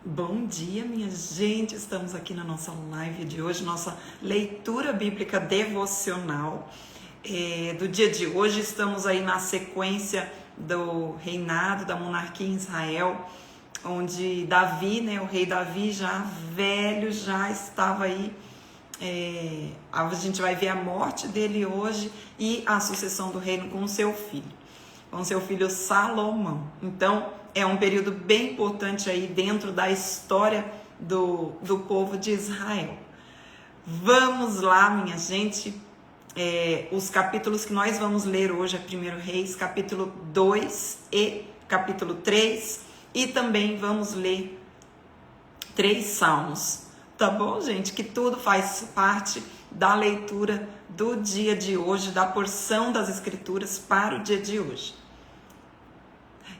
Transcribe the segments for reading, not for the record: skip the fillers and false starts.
Bom dia, minha gente! Estamos aqui na nossa live de hoje, nossa leitura bíblica devocional do dia de hoje. Estamos aí na sequência do reinado, da monarquia em Israel, onde Davi, o rei Davi, já velho, já estava aí. A gente vai ver a morte dele hoje e a sucessão do reino com seu filho Salomão. Então, é um período bem importante aí dentro da história do povo de Israel. Vamos lá, minha gente. Os capítulos que nós vamos ler hoje é 1 Reis, capítulo 2 e capítulo 3. E também vamos ler 3 salmos. Tá bom, gente? Que tudo faz parte da leitura do dia de hoje, da porção das escrituras para o dia de hoje.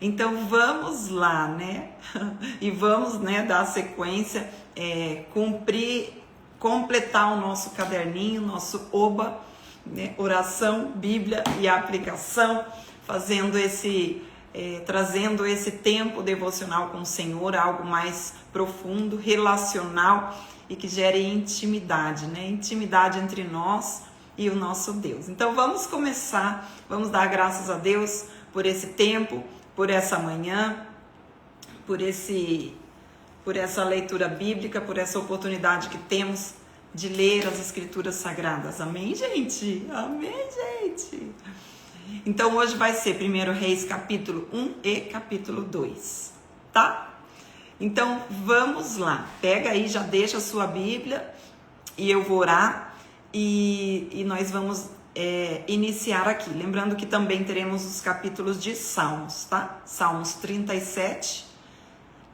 Então vamos lá, E vamos, dar sequência, completar o nosso caderninho, nosso Oba, oração, Bíblia e aplicação, trazendo esse tempo devocional com o Senhor, algo mais profundo, relacional e que gere intimidade, Intimidade entre nós e o nosso Deus. Então vamos começar, vamos dar graças a Deus por esse tempo, por essa manhã, por essa leitura bíblica, por essa oportunidade que temos de ler as Escrituras Sagradas. Amém, gente? Amém, gente? Então, hoje vai ser 1 Reis, capítulo 1 e capítulo 2, tá? Então, vamos lá. Pega aí, já deixa a sua Bíblia e eu vou orar e nós vamos iniciar aqui. Lembrando que também teremos os capítulos de Salmos, tá? Salmos 37.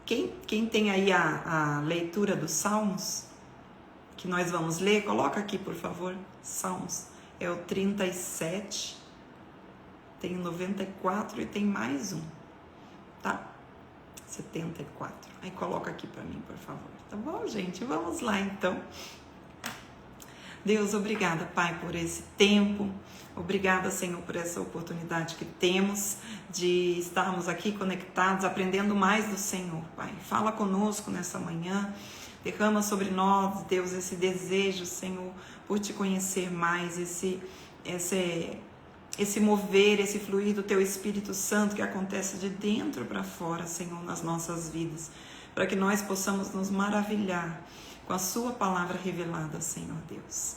Quem tem aí a leitura dos Salmos que nós vamos ler, coloca aqui, por favor. Salmos é o 37, tem 94 e tem mais um, tá? 74. Aí coloca aqui para mim, por favor. Tá bom, gente? Vamos lá, então. Deus, obrigada, Pai, por esse tempo. Obrigada, Senhor, por essa oportunidade que temos de estarmos aqui conectados, aprendendo mais do Senhor, Pai. Fala conosco nessa manhã. Derrama sobre nós, Deus, esse desejo, Senhor, por te conhecer mais, esse mover, esse fluir do Teu Espírito Santo que acontece de dentro para fora, Senhor, nas nossas vidas, para que nós possamos nos maravilhar com a Sua palavra revelada, Senhor Deus.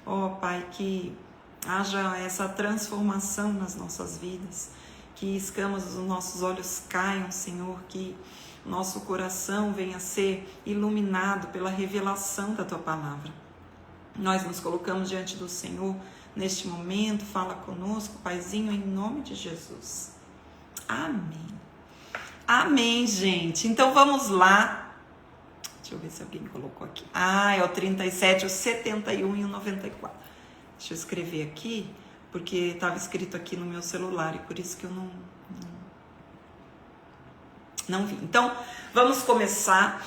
Ó Pai, que haja essa transformação nas nossas vidas, que escamas dos nossos olhos caiam, Senhor, que nosso coração venha a ser iluminado pela revelação da Tua palavra. Nós nos colocamos diante do Senhor neste momento, fala conosco, Paizinho, em nome de Jesus. Amém. Amém, gente. Então vamos lá. Deixa eu ver se alguém colocou aqui. É o 37, o 71 e o 94. Deixa eu escrever aqui, porque estava escrito aqui no meu celular e por isso que eu não vi. Então, vamos começar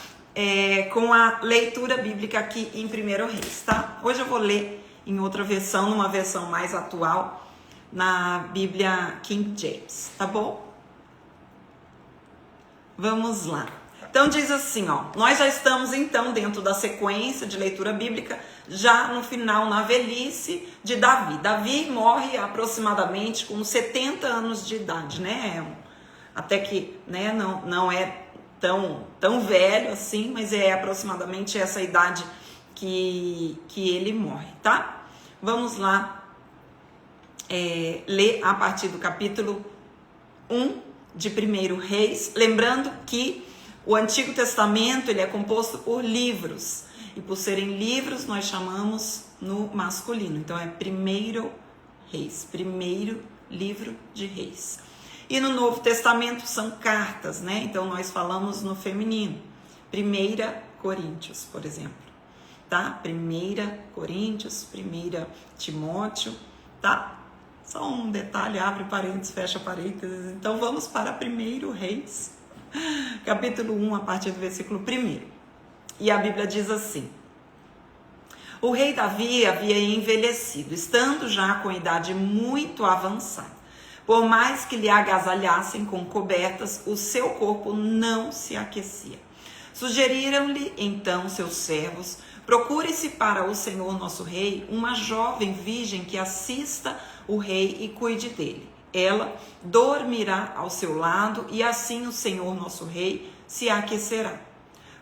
com a leitura bíblica aqui em 1 Reis, tá? Hoje eu vou ler em outra versão, numa versão mais atual, na Bíblia King James, tá bom? Vamos lá. Então diz assim, nós já estamos então dentro da sequência de leitura bíblica, já no final, na velhice de Davi. Davi morre aproximadamente com 70 anos de idade, Até que, não é tão velho assim, mas é aproximadamente essa idade que ele morre, tá? Vamos lá ler a partir do capítulo 1 de 1 Reis, lembrando que o Antigo Testamento ele é composto por livros, e por serem livros nós chamamos no masculino, então é 1 Reis, primeiro livro de Reis. E no Novo Testamento são cartas, então nós falamos no feminino, 1 Coríntios, por exemplo, tá? 1 Coríntios, 1 Timóteo, tá? Só um detalhe, abre parênteses, fecha parênteses. Então vamos para 1 Reis, capítulo 1, a partir do versículo 1. E a Bíblia diz assim: o rei Davi havia envelhecido, estando já com idade muito avançada. Por mais que lhe agasalhassem com cobertas, o seu corpo não se aquecia. Sugeriram-lhe então seus servos: procure-se para o Senhor nosso rei uma jovem virgem que assista o rei e cuide dele. Ela dormirá ao seu lado e assim o Senhor nosso rei se aquecerá.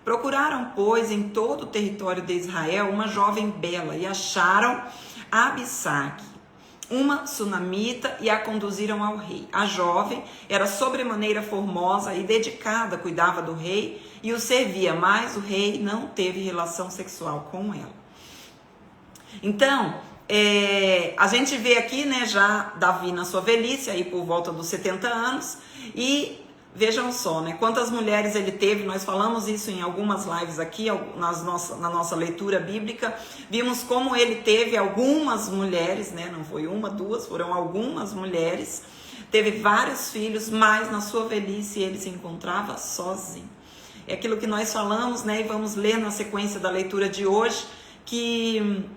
Procuraram, pois, em todo o território de Israel uma jovem bela e acharam Abisag, uma sunamita, e a conduziram ao rei. A jovem era sobremaneira formosa e dedicada, cuidava do rei e o servia, mas o rei não teve relação sexual com ela. Então, a gente vê aqui, né, já Davi na sua velhice, aí por volta dos 70 anos, e vejam só, né, quantas mulheres ele teve. Nós falamos isso em algumas lives aqui, na nossa leitura bíblica. Vimos como ele teve algumas mulheres, né, não foi uma, duas, foram algumas mulheres. Teve vários filhos, mas na sua velhice ele se encontrava sozinho. É aquilo que nós falamos, né, e vamos ler na sequência da leitura de hoje, que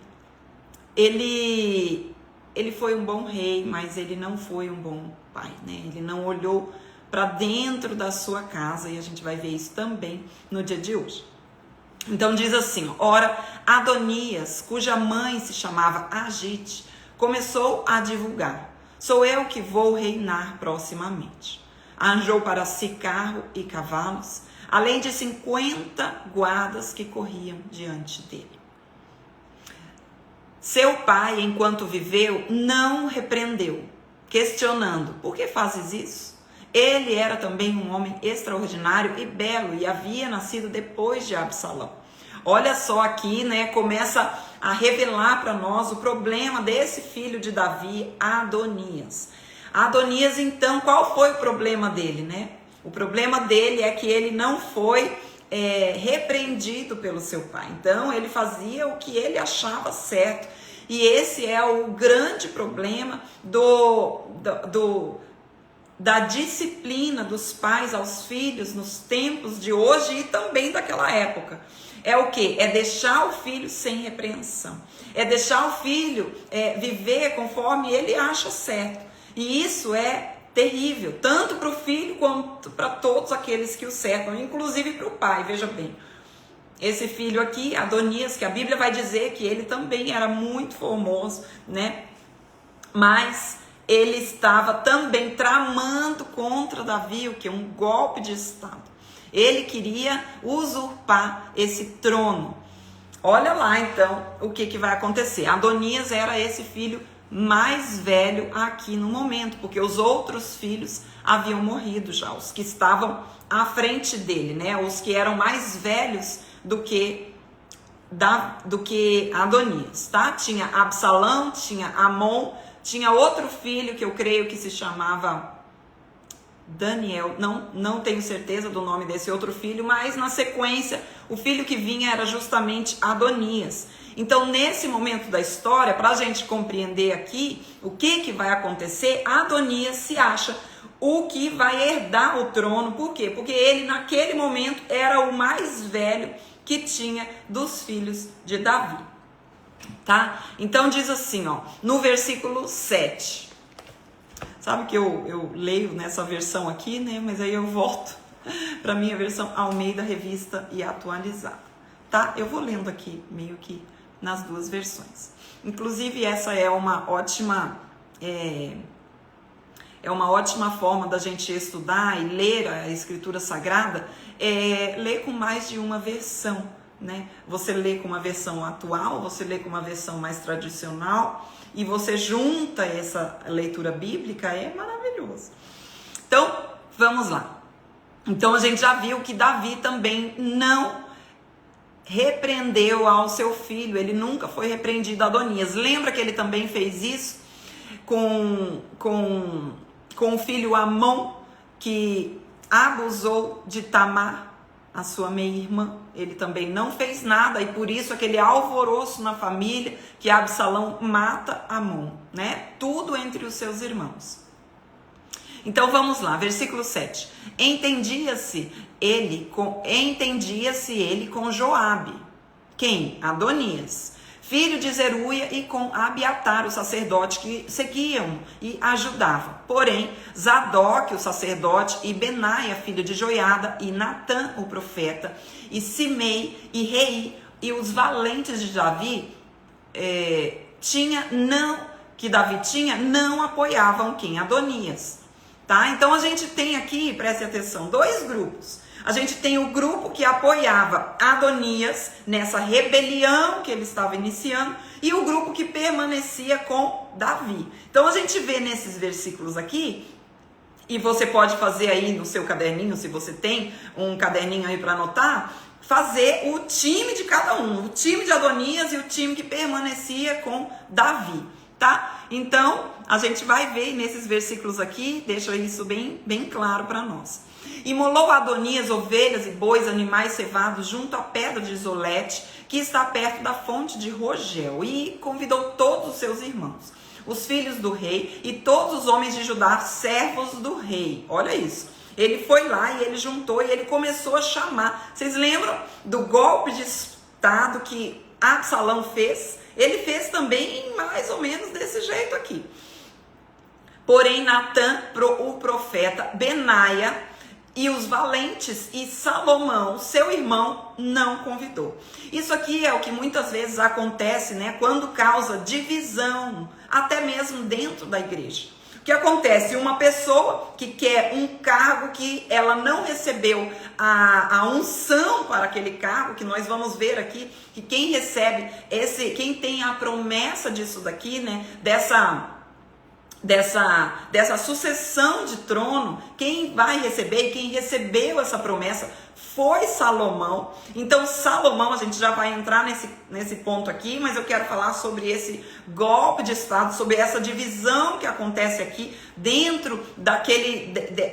ele foi um bom rei, mas ele não foi um bom pai, né? Ele não olhou para dentro da sua casa, e a gente vai ver isso também no dia de hoje. Então diz assim: ora, Adonias, cuja mãe se chamava Agite, começou a divulgar: sou eu que vou reinar proximamente. Arranjou para si carro e cavalos, além de 50 guardas que corriam diante dele. Seu pai, enquanto viveu, não o repreendeu, questionando: por que fazes isso? Ele era também um homem extraordinário e belo, e havia nascido depois de Absalão. Olha só aqui, né, começa a revelar para nós o problema desse filho de Davi, Adonias. Adonias, então, qual foi o problema dele, né? O problema dele é que ele não foi repreendido pelo seu pai. Então ele fazia o que ele achava certo, e esse é o grande problema da disciplina dos pais aos filhos nos tempos de hoje e também daquela época. É o quê? É deixar o filho sem repreensão, é deixar o filho viver conforme ele acha certo, e isso é terrível, tanto para o filho quanto para todos aqueles que o cercam, inclusive para o pai. Veja bem, esse filho aqui, Adonias, que a Bíblia vai dizer que ele também era muito formoso, né? Mas ele estava também tramando contra Davi, o que? Um golpe de estado. Ele queria usurpar esse trono. Olha lá então o que vai acontecer. Adonias era esse filho mais velho aqui no momento, porque os outros filhos haviam morrido já, os que estavam à frente dele, né? Os que eram mais velhos do que Adonias, tá? Tinha Absalão, tinha Amon, tinha outro filho que eu creio que se chamava Daniel, não tenho certeza do nome desse outro filho, mas na sequência o filho que vinha era justamente Adonias. Então, nesse momento da história, para a gente compreender aqui o que vai acontecer, Adonias se acha o que vai herdar o trono. Por quê? Porque ele, naquele momento, era o mais velho que tinha dos filhos de Davi. Tá? Então, diz assim, ó, no versículo 7. Sabe que eu leio nessa versão aqui, né? Mas aí eu volto para a minha versão Almeida, Revista e Atualizada. Tá? Eu vou lendo aqui meio que nas duas versões. Inclusive, essa é uma ótima forma da gente estudar e ler a Escritura Sagrada, ler com mais de uma versão, né? Você lê com uma versão atual, você lê com uma versão mais tradicional, e você junta essa leitura bíblica, é maravilhoso. Então, vamos lá. Então, a gente já viu que Davi também não repreendeu ao seu filho, ele nunca foi repreendido a Adonias. Lembra que ele também fez isso com o filho Amon, que abusou de Tamar, a sua meia-irmã? Ele também não fez nada, e por isso aquele alvoroço na família, que Absalão mata Amon, né? Tudo entre os seus irmãos. Então vamos lá, versículo 7. Entendia-se ele com Joabe. Quem? Adonias, filho de Zeruia, e com Abiatar, o sacerdote, que seguiam e ajudavam. Porém, Zadok, o sacerdote, e Benaia, filho de Joiada, e Natã, o profeta, e Simei, e Rei, e os valentes de Davi, Davi tinha, não apoiavam quem? Adonias. Tá? Então a gente tem aqui, preste atenção, dois grupos. A gente tem o grupo que apoiava Adonias nessa rebelião que ele estava iniciando, e o grupo que permanecia com Davi. Então a gente vê nesses versículos aqui, e você pode fazer aí no seu caderninho, se você tem um caderninho aí para anotar, fazer o time de cada um, o time de Adonias e o time que permanecia com Davi, tá? Então a gente vai ver nesses versículos aqui, deixa isso bem claro para nós. Imolou Adonias ovelhas e bois, animais cevados junto à pedra de Zolete, que está perto da fonte de Rogel, e convidou todos os seus irmãos, os filhos do rei, e todos os homens de Judá, servos do rei. Olha isso. Ele foi lá e ele juntou e ele começou a chamar. Vocês lembram do golpe de estado que Absalão fez? Ele fez também mais ou menos desse jeito aqui. Porém, Natã, o profeta, Benaia e os valentes e Salomão, seu irmão, não convidou. Isso aqui é o que muitas vezes acontece, né? Quando causa divisão, até mesmo dentro da igreja. O que acontece? Uma pessoa que quer um cargo que ela não recebeu a unção para aquele cargo, que nós vamos ver aqui, que quem recebe quem tem a promessa disso daqui, né? Dessa sucessão de trono, quem vai receber e quem recebeu essa promessa foi Salomão. Então Salomão, a gente já vai entrar nesse ponto aqui, mas eu quero falar sobre esse golpe de estado, sobre essa divisão que acontece aqui dentro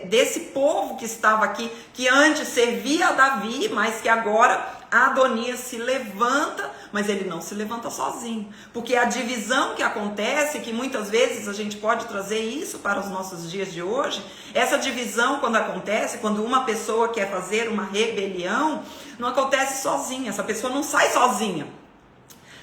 desse povo que estava aqui, que antes servia a Davi, mas que agora Adonias se levanta, mas ele não se levanta sozinho, porque a divisão que acontece, que muitas vezes a gente pode trazer isso para os nossos dias de hoje, essa divisão quando acontece, quando uma pessoa quer fazer uma rebelião, não acontece sozinha, essa pessoa não sai sozinha,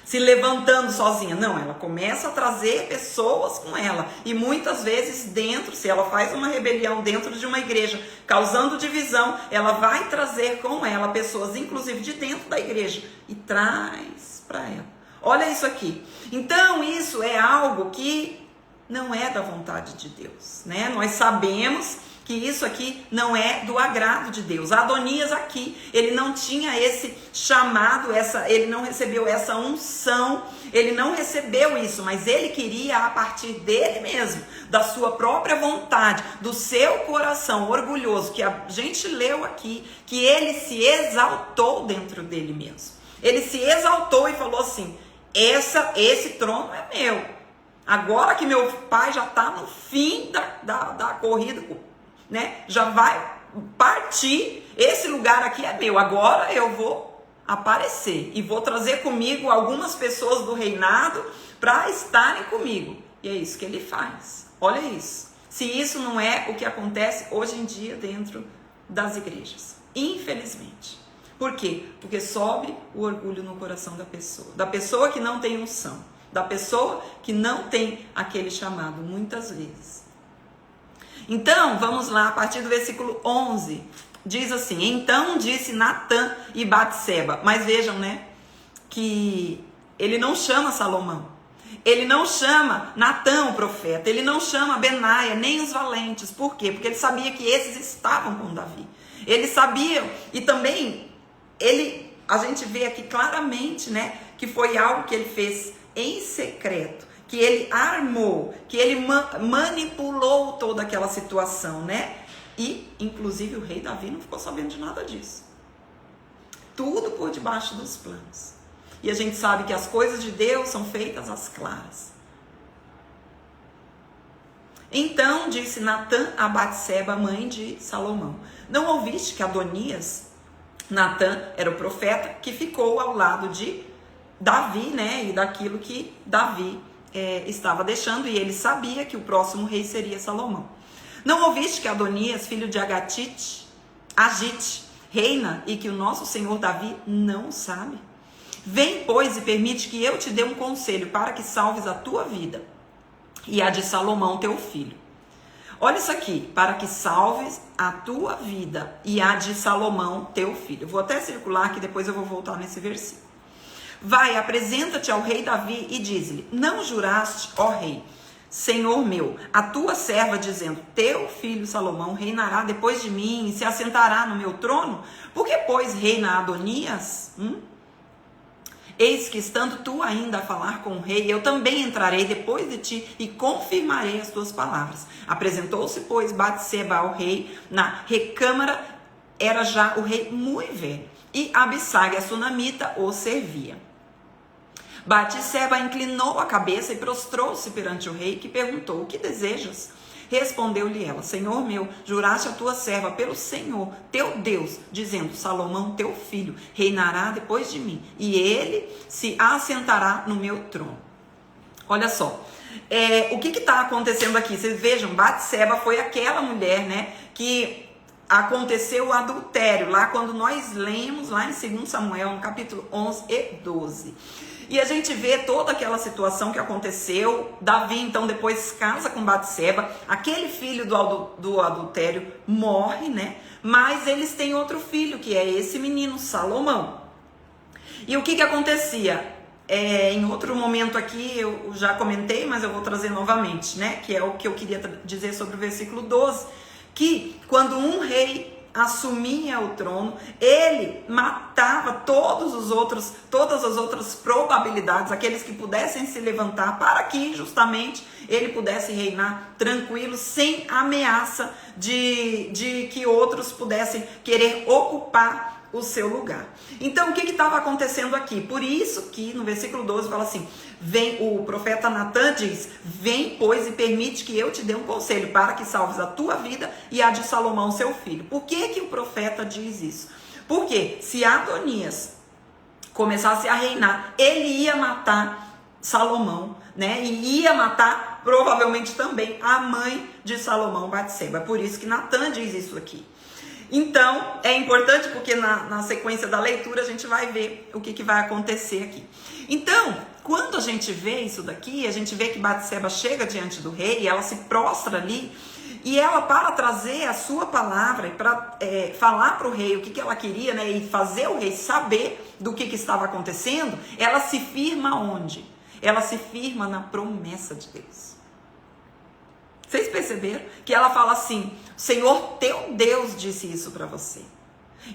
se levantando sozinha, não, ela começa a trazer pessoas com ela, e muitas vezes se ela faz uma rebelião dentro de uma igreja, causando divisão, ela vai trazer com ela pessoas, inclusive de dentro da igreja, e traz para ela. Olha isso aqui. Então isso é algo que não é da vontade de Deus, né? Nós sabemos que isso aqui não é do agrado de Deus. Adonias aqui, ele não tinha esse chamado, ele não recebeu essa unção, ele não recebeu isso, mas ele queria a partir dele mesmo, da sua própria vontade, do seu coração orgulhoso, que a gente leu aqui, que ele se exaltou dentro dele mesmo. Ele se exaltou e falou assim, esse trono é meu. Agora que meu pai já está no fim da corrida, né? Já vai partir, esse lugar aqui é meu, agora eu vou aparecer e vou trazer comigo algumas pessoas do reinado para estarem comigo, e é isso que ele faz. Olha isso, se isso não é o que acontece hoje em dia dentro das igrejas, infelizmente. Por quê? Porque sobe o orgulho no coração da pessoa que não tem unção, da pessoa que não tem aquele chamado, muitas vezes. Então, vamos lá, a partir do versículo 11, diz assim, então disse Natã e Batseba, mas vejam, né, que ele não chama Salomão, ele não chama Natã o profeta, ele não chama Benaia, nem os valentes. Por quê? Porque ele sabia que esses estavam com Davi, eles sabiam, e também a gente vê aqui claramente, né, que foi algo que ele fez em secreto, que ele armou, que ele manipulou toda aquela situação, né? E, inclusive, o rei Davi não ficou sabendo de nada disso. Tudo por debaixo dos planos. E a gente sabe que as coisas de Deus são feitas às claras. Então, disse Natã a Batseba, mãe de Salomão, não ouviste que Adonias, Natã era o profeta, que ficou ao lado de Davi, né? E daquilo que Davi estava deixando, e ele sabia que o próximo rei seria Salomão. Não ouviste que Adonias, filho de Agite, reina, e que o nosso senhor Davi não sabe? Vem, pois, e permite que eu te dê um conselho para que salves a tua vida e a de Salomão, teu filho. Olha isso aqui, para que salves a tua vida e a de Salomão, teu filho. Eu vou até circular que depois eu vou voltar nesse versículo. Vai, apresenta-te ao rei Davi e diz-lhe: não juraste, ó rei, Senhor meu, a tua serva, dizendo: teu filho Salomão reinará depois de mim e se assentará no meu trono? Por que, pois, reina Adonias? Eis que, estando tu ainda a falar com o rei, eu também entrarei depois de ti e confirmarei as tuas palavras. Apresentou-se, pois, Batseba ao rei na recâmara, era já o rei muito velho, e Abissag, a sunamita, o servia. Batseba inclinou a cabeça e prostrou-se perante o rei, que perguntou: o que desejas? Respondeu-lhe ela: Senhor meu, juraste a tua serva pelo Senhor, teu Deus, dizendo: Salomão, teu filho, reinará depois de mim, e ele se assentará no meu trono. Olha só, o que está acontecendo aqui? Vocês vejam, Batseba foi aquela mulher, né, que aconteceu o adultério, lá quando nós lemos, lá em 2 Samuel, no capítulo 11 e 12. E a gente vê toda aquela situação que aconteceu. Davi, então, depois casa com Batseba. Aquele filho do adultério morre, né? Mas eles têm outro filho, que é esse menino, Salomão. E o que acontecia? Em outro momento aqui, eu já comentei, mas eu vou trazer novamente, né? Que é o que eu queria dizer sobre o versículo 12. Que quando um rei assumia o trono, ele matava todas as outras probabilidades, aqueles que pudessem se levantar, para que justamente ele pudesse reinar tranquilo, sem ameaça de que outros pudessem querer ocupar o seu lugar. Então, o que estava acontecendo aqui? Por isso que no versículo 12 fala assim: o profeta Natã diz: vem, pois, e permite que eu te dê um conselho para que salves a tua vida e a de Salomão, seu filho. Por que o profeta diz isso? Porque se Adonias começasse a reinar, ele ia matar Salomão, né? E ia matar provavelmente também a mãe de Salomão, Batseba. Por isso que Natã diz isso aqui. Então, é importante porque na sequência da leitura a gente vai ver o que vai acontecer aqui. Então, quando a gente vê isso daqui, a gente vê que Batseba chega diante do rei e ela se prostra ali, e ela, para trazer a sua palavra e para falar para o rei o que ela queria, né, e fazer o rei saber do que estava acontecendo, ela se firma onde? Ela se firma na promessa de Deus. Vocês perceberam? Que ela fala assim: Senhor teu Deus disse isso para você.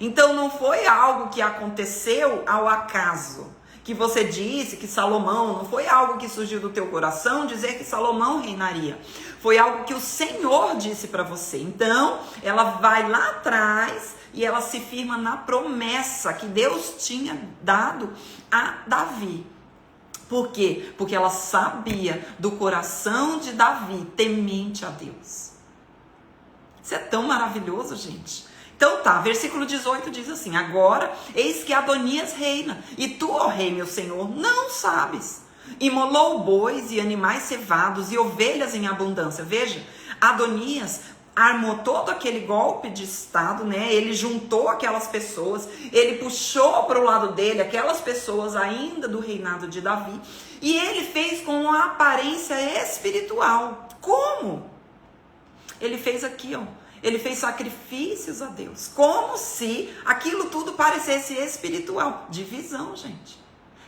Então não foi algo que aconteceu ao acaso, que você disse que Salomão, não foi algo que surgiu do teu coração dizer que Salomão reinaria. Foi algo que o Senhor disse para você. Então ela vai lá atrás e ela se firma na promessa que Deus tinha dado a Davi. Por quê? Porque ela sabia do coração de Davi, temente a Deus. Isso é tão maravilhoso, gente. Então tá, versículo 18 diz assim: agora, eis que Adonias reina, e tu, ó rei, meu senhor, não sabes. Imolou bois e animais cevados e ovelhas em abundância. Veja, Adonias armou todo aquele golpe de estado, né? Ele juntou aquelas pessoas, ele puxou para o lado dele aquelas pessoas ainda do reinado de Davi, e ele fez com uma aparência espiritual. Como? Ele fez aqui, ó. Ele fez sacrifícios a Deus, como se aquilo tudo parecesse espiritual. Divisão, gente.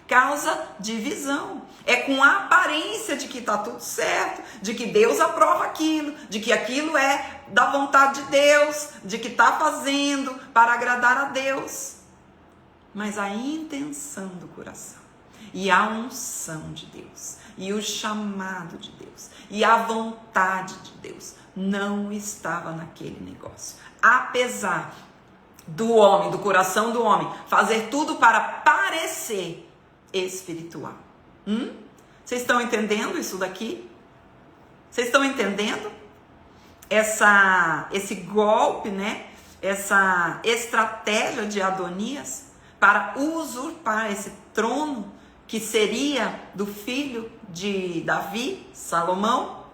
Causa divisão. É com a aparência de que está tudo certo, de que Deus aprova aquilo, de que aquilo é da vontade de Deus, de que está fazendo para agradar a Deus. Mas a intenção do coração, e a unção de Deus, e o chamado de Deus, e a vontade de Deus não estava naquele negócio. Apesar do homem, do coração do homem, fazer tudo para parecer espiritual. Vocês estão entendendo isso daqui? Vocês estão entendendo? Esse golpe, né? Essa estratégia de Adonias para usurpar esse trono que seria do filho de Davi, Salomão.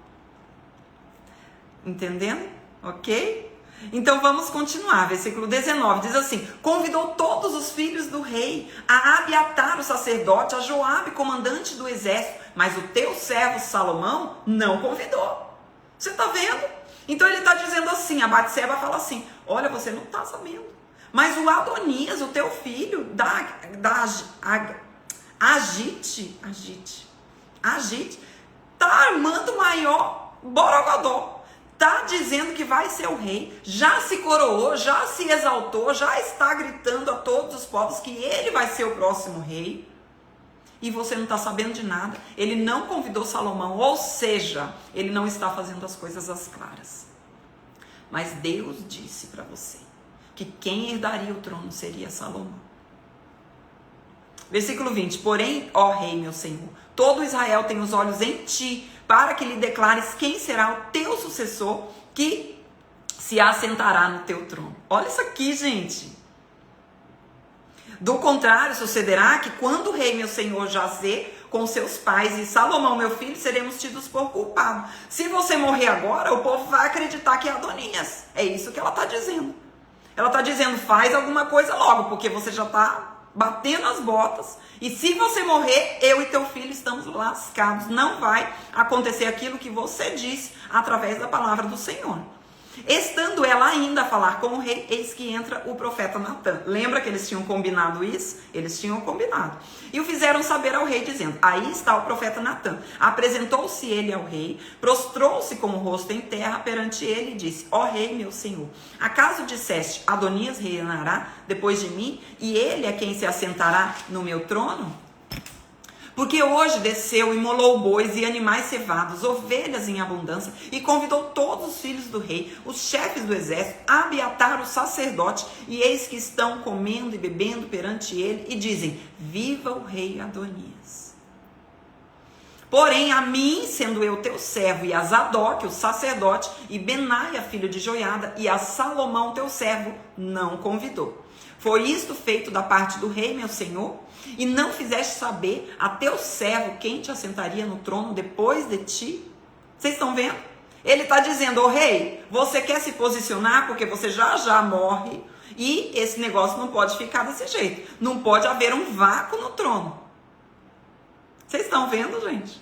Entendendo? Ok? Então vamos continuar, versículo 19, diz assim: convidou todos os filhos do rei, a Abiatar o sacerdote, a Joabe, comandante do exército, mas o teu servo Salomão não convidou. Você está vendo? Então ele está dizendo assim, a Batseba fala assim: olha, você não está sabendo, mas o Adonias, o teu filho, Agite, tá armando o maior borogodó. Tá dizendo que vai ser o rei, já se coroou, já se exaltou, já está gritando a todos os povos que ele vai ser o próximo rei. E você não está sabendo de nada. Ele não convidou Salomão, ou seja, ele não está fazendo as coisas às claras. Mas Deus disse para você que quem herdaria o trono seria Salomão. Versículo 20, porém, ó rei, meu senhor, todo Israel tem os olhos em ti, para que lhe declares quem será o teu sucessor, que se assentará no teu trono. Olha isso aqui, gente. Do contrário, sucederá que quando o rei, meu senhor, jazer com seus pais e Salomão, meu filho, seremos tidos por culpado. Se você morrer agora, o povo vai acreditar que é Adonias. É isso que ela está dizendo. Ela está dizendo, faz alguma coisa logo, porque você já está batendo as botas, e se você morrer, eu e teu filho estamos lascados. Não vai acontecer aquilo que você disse através da palavra do Senhor. Estando ela ainda a falar com o rei, eis que entra o profeta Natã. Lembra que eles tinham combinado isso? Eles tinham combinado. E o fizeram saber ao rei, dizendo, aí está o profeta Natã. Apresentou-se ele ao rei, prostrou-se com o rosto em terra perante ele e disse, ó rei, meu senhor, acaso disseste, Adonias reinará depois de mim, e ele é quem se assentará no meu trono? Porque hoje desceu, imolou bois e animais cevados, ovelhas em abundância, e convidou todos os filhos do rei, os chefes do exército, a Abiatar o sacerdote, e eis que estão comendo e bebendo perante ele, e dizem, viva o rei Adonias. Porém, a mim, sendo eu teu servo, e a Zadok, o sacerdote, e Benaia, filho de Joiada, e a Salomão, teu servo, não convidou. Foi isto feito da parte do rei, meu senhor? E não fizeste saber a teu servo quem te assentaria no trono depois de ti? Vocês estão vendo? Ele está dizendo, ô rei, você quer se posicionar porque você já morre e esse negócio não pode ficar desse jeito. Não pode haver um vácuo no trono. Vocês estão vendo, gente?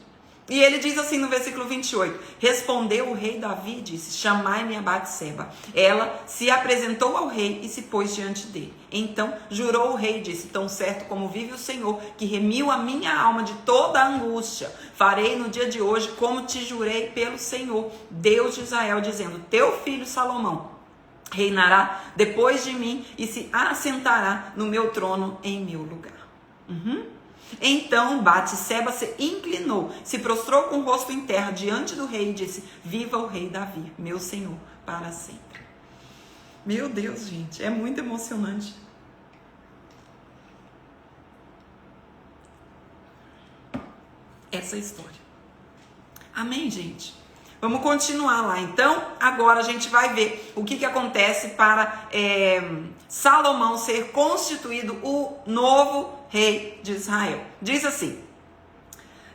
E ele diz assim no versículo 28, respondeu o rei Davi e disse, chamai-me a Batseba. Ela se apresentou ao rei e se pôs diante dele. Então jurou o rei e disse, tão certo como vive o Senhor, que remiu a minha alma de toda a angústia, farei no dia de hoje como te jurei pelo Senhor, Deus de Israel, dizendo, teu filho Salomão reinará depois de mim e se assentará no meu trono em meu lugar. Então Batseba se inclinou, se prostrou com o rosto em terra diante do rei e disse, viva o rei Davi, meu senhor, para sempre. Meu Deus, gente, é muito emocionante. Essa história. Amém, gente? Vamos continuar lá. Então, agora a gente vai ver o que acontece para Salomão ser constituído o novo rei de Israel. Diz assim,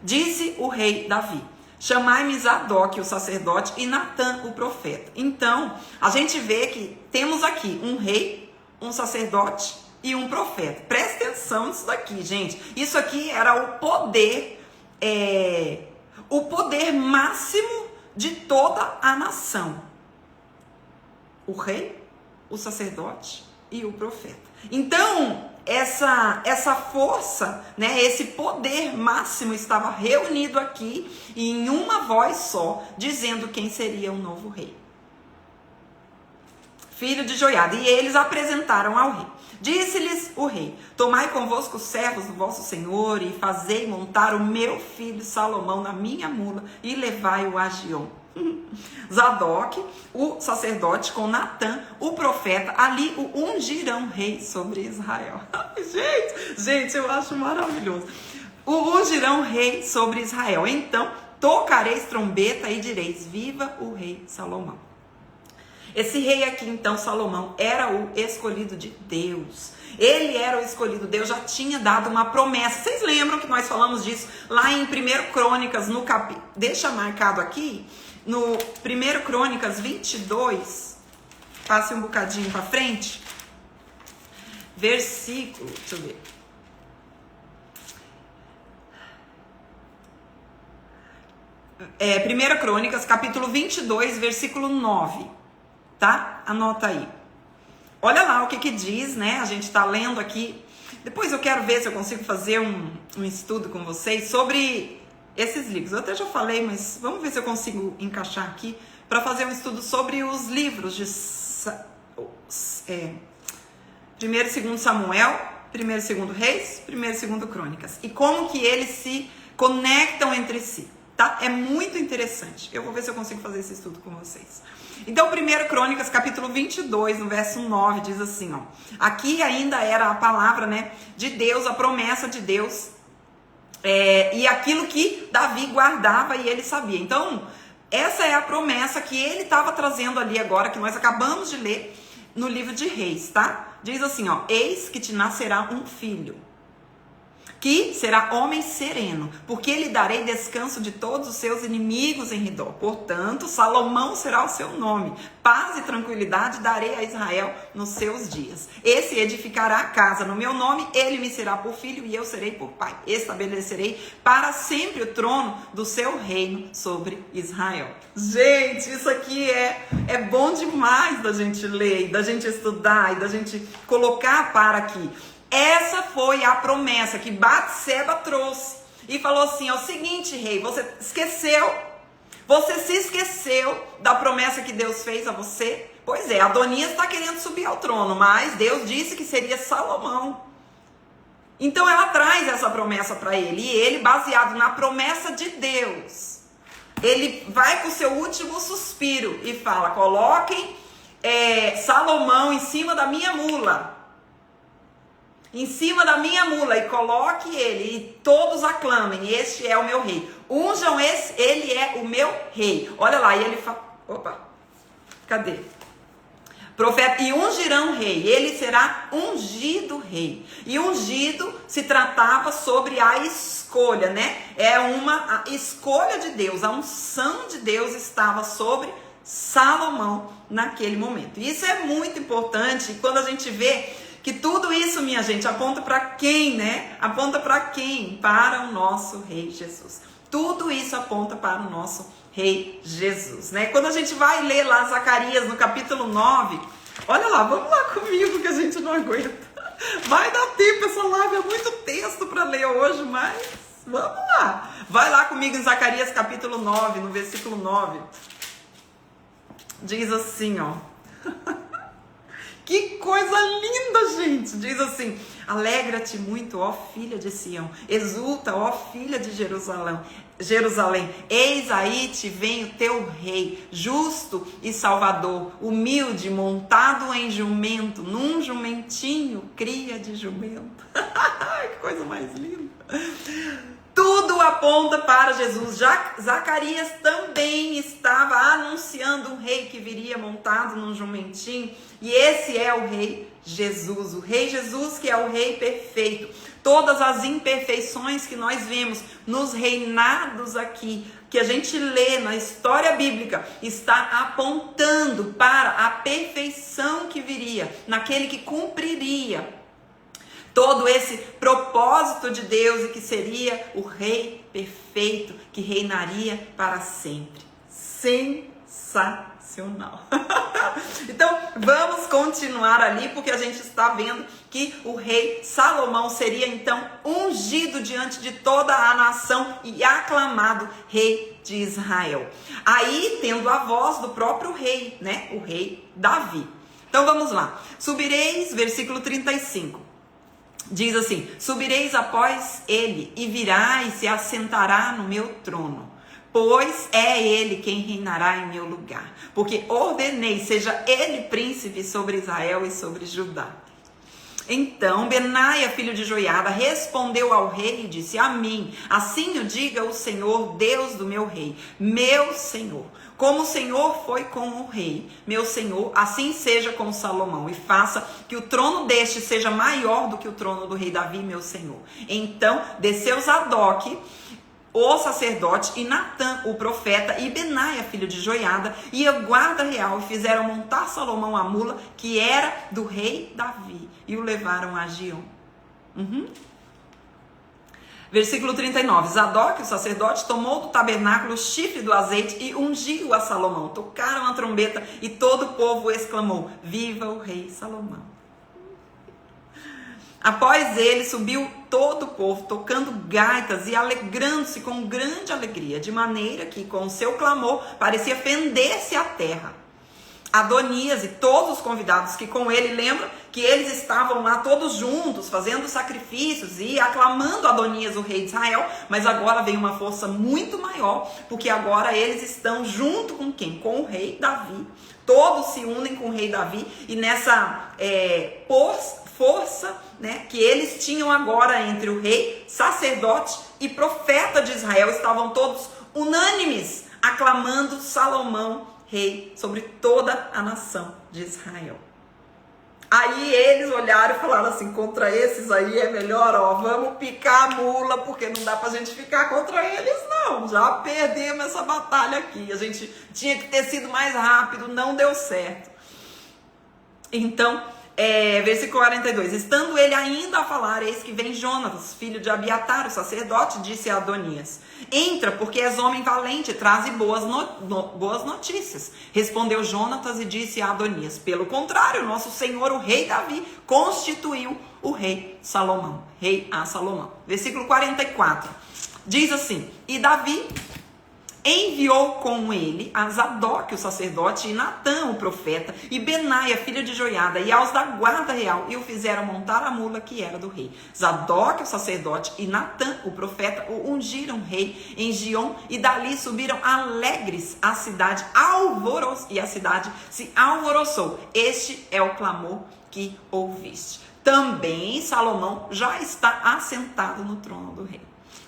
disse o rei Davi, chamai-me Zadok, o sacerdote, e Natã, o profeta. Então, a gente vê que temos aqui um rei, um sacerdote e um profeta. Presta atenção nisso daqui, gente. Isso aqui era o poder máximo de toda a nação. O rei, o sacerdote e o profeta. Então, essa força, né, esse poder máximo estava reunido aqui em uma voz só, dizendo quem seria o novo rei. Filho de Joiada. E eles apresentaram ao rei. Disse-lhes o rei, tomai convosco os servos do vosso senhor e fazei montar o meu filho Salomão na minha mula e levai-o a Giom. Zadok, o sacerdote, com Natã, o profeta, ali o ungirão rei sobre Israel. Gente, eu acho maravilhoso. O ungirão rei sobre Israel. Então, tocareis trombeta e direis, viva o rei Salomão. Esse rei aqui, então, Salomão, era o escolhido de Deus. Ele era o escolhido. Deus já tinha dado uma promessa. Vocês lembram que nós falamos disso lá em 1 Crônicas, no deixa marcado aqui, no 1 Crônicas 22, Passe um bocadinho para frente. Versículo, deixa eu ver. Primeira Crônicas, capítulo 22, versículo 9. Tá? Anota aí. Olha lá o que diz, né? A gente tá lendo aqui. Depois eu quero ver se eu consigo fazer um estudo com vocês sobre esses livros. Eu até já falei, mas vamos ver se eu consigo encaixar aqui para fazer um estudo sobre os livros de 1º e 2º Samuel, 1º e 2º Reis, 1º e 2º Crônicas. E como que eles se conectam entre si, tá? É muito interessante. Eu vou ver se eu consigo fazer esse estudo com vocês. Então, 1º Crônicas, capítulo 22, no verso 9, diz assim, ó. Aqui ainda era a palavra, né, de Deus, a promessa de Deus, e aquilo que Davi guardava e ele sabia. Então, essa é a promessa que ele estava trazendo ali agora, que nós acabamos de ler no livro de Reis, tá? Diz assim, ó, eis que te nascerá um filho, que será homem sereno, porque lhe darei descanso de todos os seus inimigos em redor. Portanto, Salomão será o seu nome. Paz e tranquilidade darei a Israel nos seus dias. Esse edificará a casa no meu nome, ele me será por filho e eu serei por pai. Estabelecerei para sempre o trono do seu reino sobre Israel. Gente, isso aqui é bom demais da gente ler, da gente estudar e da gente colocar para aqui. Essa foi a promessa que Batseba trouxe e falou assim, é o seguinte, rei, você se esqueceu da promessa que Deus fez a você? Pois é, Adonias está querendo subir ao trono, mas Deus disse que seria Salomão. Então ela traz essa promessa para ele, e ele, baseado na promessa de Deus, ele vai com o seu último suspiro e fala, coloquem Salomão em cima da minha mula. E coloque ele, e todos aclamem, este é o meu rei. Unjam ele é o meu rei. Olha lá, e ele fala, opa, cadê? Profeta, e ungirão o rei, ele será ungido rei. E ungido se tratava sobre a escolha, né? É uma escolha de Deus, a unção de Deus estava sobre Salomão naquele momento. E isso é muito importante quando a gente vê que tudo isso, minha gente, aponta para quem, né? Aponta para quem? Para o nosso Rei Jesus. Tudo isso aponta para o nosso Rei Jesus, né? Quando a gente vai ler lá Zacarias no capítulo 9, olha lá, vamos lá comigo que a gente não aguenta. Vai dar tempo, essa live é muito texto para ler hoje, mas vamos lá. Vai lá comigo em Zacarias capítulo 9, no versículo 9. Diz assim, ó. Que coisa linda, gente! Diz assim, alegra-te muito, ó filha de Sião, exulta, ó filha de Jerusalém, eis aí te vem o teu rei, justo e salvador, humilde, montado em jumento, num jumentinho, cria de jumento. Que coisa mais linda! Tudo aponta para Jesus. Zacarias também estava anunciando um rei que viria montado num jumentinho. E esse é o Rei Jesus. O Rei Jesus que é o Rei perfeito. Todas as imperfeições que nós vemos nos reinados aqui, que a gente lê na história bíblica, está apontando para a perfeição que viria, naquele que cumpriria todo esse propósito de Deus e que seria o rei perfeito que reinaria para sempre. Sensacional. Então, vamos continuar ali, porque a gente está vendo que o rei Salomão seria então ungido diante de toda a nação e aclamado rei de Israel. Aí, tendo a voz do próprio rei, né? O rei Davi. Então, vamos lá. Subireis, versículo 35. Diz assim, subireis após ele e virá e se assentará no meu trono, pois é ele quem reinará em meu lugar, porque ordenei, seja ele príncipe sobre Israel e sobre Judá. Então Benaia, filho de Joiada, respondeu ao rei e disse, a mim, assim o diga o Senhor, Deus do meu rei, meu Senhor. Como o Senhor foi com o rei, meu Senhor, assim seja com Salomão, e faça que o trono deste seja maior do que o trono do rei Davi, meu Senhor. Então desceu Zadok, o sacerdote, e Natã, o profeta, e Benaia, filho de Joiada, e a guarda real, e fizeram montar Salomão a mula, que era do rei Davi, e o levaram a Gion. Versículo 39, Zadok, o sacerdote, tomou do tabernáculo o chifre do azeite e ungiu a Salomão. Tocaram a trombeta e todo o povo exclamou, viva o rei Salomão. Após ele subiu todo o povo, tocando gaitas e alegrando-se com grande alegria, de maneira que com o seu clamor parecia fender-se a terra. Adonias e todos os convidados que com ele, lembra que eles estavam lá todos juntos, fazendo sacrifícios e aclamando Adonias, o rei de Israel, mas agora vem uma força muito maior, porque agora eles estão junto com quem? Com o rei Davi. Todos se unem com o rei Davi e nessa força, né, que eles tinham agora entre o rei, sacerdote e profeta de Israel, estavam todos unânimes, aclamando Salomão, rei, sobre toda a nação de Israel. Aí eles olharam e falaram assim, contra esses aí é melhor, vamos picar a mula, porque não dá pra gente ficar contra eles não, já perdemos essa batalha aqui, a gente tinha que ter sido mais rápido, não deu certo. Então, versículo 42, estando ele ainda a falar, eis que vem Jonatas, filho de Abiatar, o sacerdote, disse a Adonias, entra, porque és homem valente, traze boas notícias. Respondeu Jonatas e disse a Adonias, pelo contrário, nosso senhor, o rei Davi, constituiu o rei Salomão, rei a Salomão. Versículo 44, diz assim, e Davi enviou com ele a Zadok, o sacerdote, e Natã, o profeta, e Benaia, filho de Joiada, e aos da guarda real, e o fizeram montar a mula que era do rei. Zadok, o sacerdote, e Natã, o profeta, o ungiram rei em Gion, e dali subiram alegres a cidade, e a cidade se alvoroçou. Este é o clamor que ouviste. Também Salomão já está assentado no trono do rei.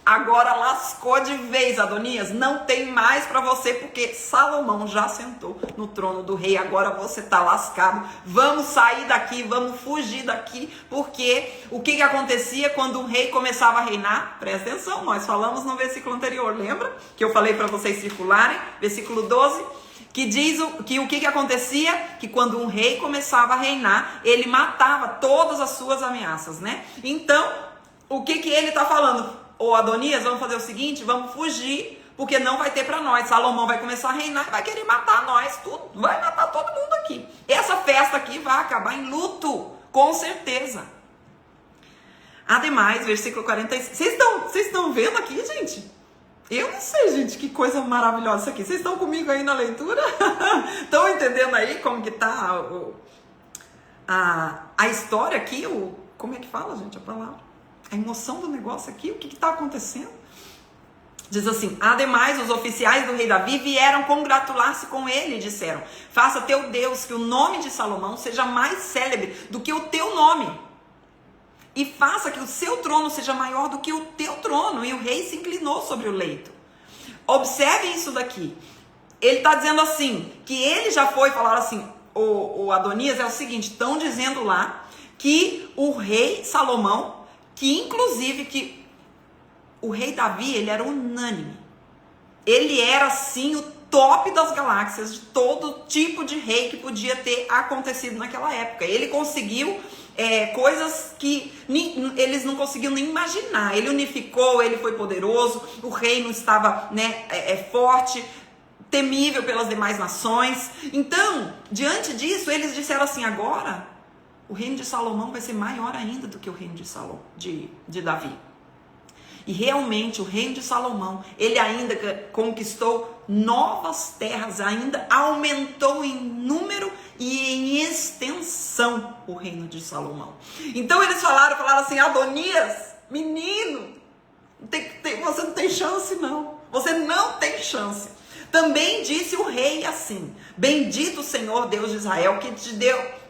Agora lascou de vez, Adonias, não tem mais para você, porque Salomão já sentou no trono do rei, agora você tá lascado, vamos sair daqui, vamos fugir daqui, porque o que acontecia quando um rei começava a reinar? Presta atenção, nós falamos no versículo anterior, lembra? Que eu falei para vocês circularem, versículo 12, que diz o que acontecia? Que quando um rei começava a reinar, ele matava todas as suas ameaças, né? Então, o que ele tá falando? Ô Adonias, vamos fazer o seguinte, vamos fugir, porque não vai ter para nós. Salomão vai começar a reinar, vai querer matar nós, tudo, vai matar todo mundo aqui. Essa festa aqui vai acabar em luto, com certeza. Ademais, versículo 46, vocês estão vendo aqui, gente? Eu não sei, gente, que coisa maravilhosa isso aqui. Vocês estão comigo aí na leitura? Estão entendendo aí como que tá a história aqui? Como é que fala, gente, a palavra? A emoção do negócio aqui, o que está acontecendo? Diz assim, ademais os oficiais do rei Davi vieram congratular-se com ele e disseram, faça teu Deus que o nome de Salomão seja mais célebre do que o teu nome, e faça que o seu trono seja maior do que o teu trono. E o rei se inclinou sobre o leito. Observe isso daqui, ele está dizendo assim, que ele já foi falar assim, o Adonias, é o seguinte, estão dizendo lá que o rei Salomão, que inclusive que o rei Davi, ele era unânime. Ele era assim o top das galáxias, de todo tipo de rei que podia ter acontecido naquela época. Ele conseguiu coisas que eles não conseguiam nem imaginar. Ele unificou, ele foi poderoso, o reino estava forte, temível pelas demais nações. Então, diante disso, eles disseram assim, agora o reino de Salomão vai ser maior ainda do que o reino de Davi. E realmente o reino de Salomão, ele ainda conquistou novas terras, ainda aumentou em número e em extensão o reino de Salomão. Então eles falaram assim, Adonias, menino, você não tem chance não, você não tem chance. Também disse o rei assim, bendito o Senhor Deus de Israel,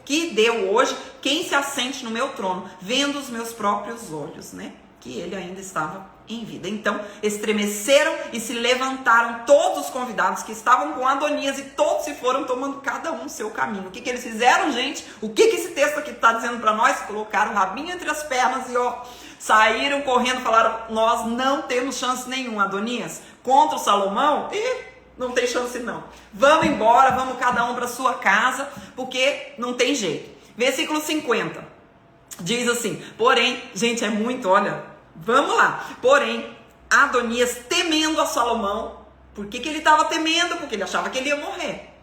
que deu hoje quem se assente no meu trono, vendo os meus próprios olhos, né? que ele ainda estava em vida. Então, estremeceram e se levantaram todos os convidados que estavam com Adonias e todos se foram tomando cada um seu caminho. O que eles fizeram, gente? O que esse texto aqui está dizendo para nós? Colocaram o rabinho entre as pernas e saíram correndo, falaram, nós não temos chance nenhuma, Adonias, contra o Salomão, não tem chance não. Vamos embora, vamos cada um para sua casa, porque não tem jeito. Versículo 50, diz assim, porém, gente, é muito, olha, vamos lá. Porém, Adonias, temendo a Salomão, por que ele estava temendo? Porque ele achava que ele ia morrer.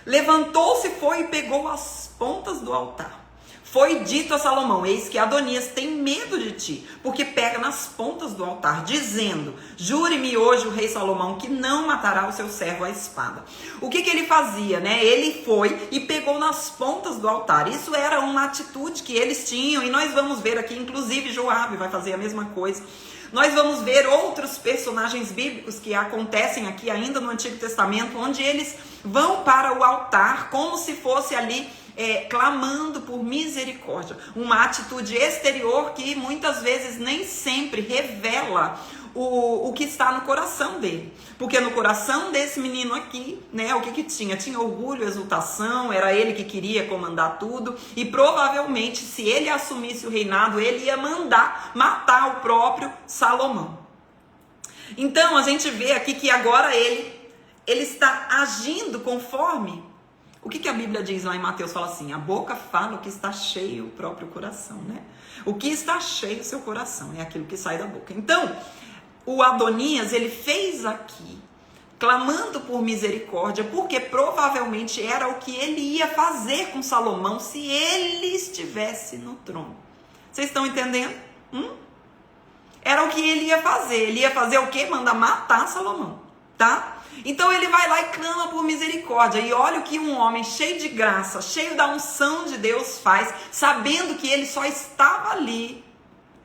Levantou-se, foi e pegou as pontas do altar. Foi dito a Salomão, eis que Adonias tem medo de ti, porque pega nas pontas do altar, dizendo, jure-me hoje o rei Salomão que não matará o seu servo à espada. O que ele fazia, né? Ele foi e pegou nas pontas do altar. Isso era uma atitude que eles tinham, e nós vamos ver aqui, inclusive Joabe vai fazer a mesma coisa. Nós vamos ver outros personagens bíblicos que acontecem aqui ainda no Antigo Testamento, onde eles vão para o altar como se fosse ali clamando por misericórdia. Uma atitude exterior que muitas vezes nem sempre revela o que está no coração dele. Porque no coração desse menino aqui, né, o que tinha? Tinha orgulho, exultação, era ele que queria comandar tudo, e provavelmente se ele assumisse o reinado, ele ia mandar matar o próprio Salomão. Então a gente vê aqui que agora ele está agindo conforme o que a Bíblia diz lá em Mateus, fala assim, a boca fala o que está cheio o próprio coração, né? O que está cheio o seu coração é aquilo que sai da boca. Então, o Adonias, ele fez aqui, clamando por misericórdia, porque provavelmente era o que ele ia fazer com Salomão se ele estivesse no trono. Vocês estão entendendo? Era o que ele ia fazer. Ele ia fazer o quê? Mandar matar Salomão, tá? Então ele vai lá e clama por misericórdia. E olha o que um homem cheio de graça, cheio da unção de Deus faz, sabendo que ele só estava ali,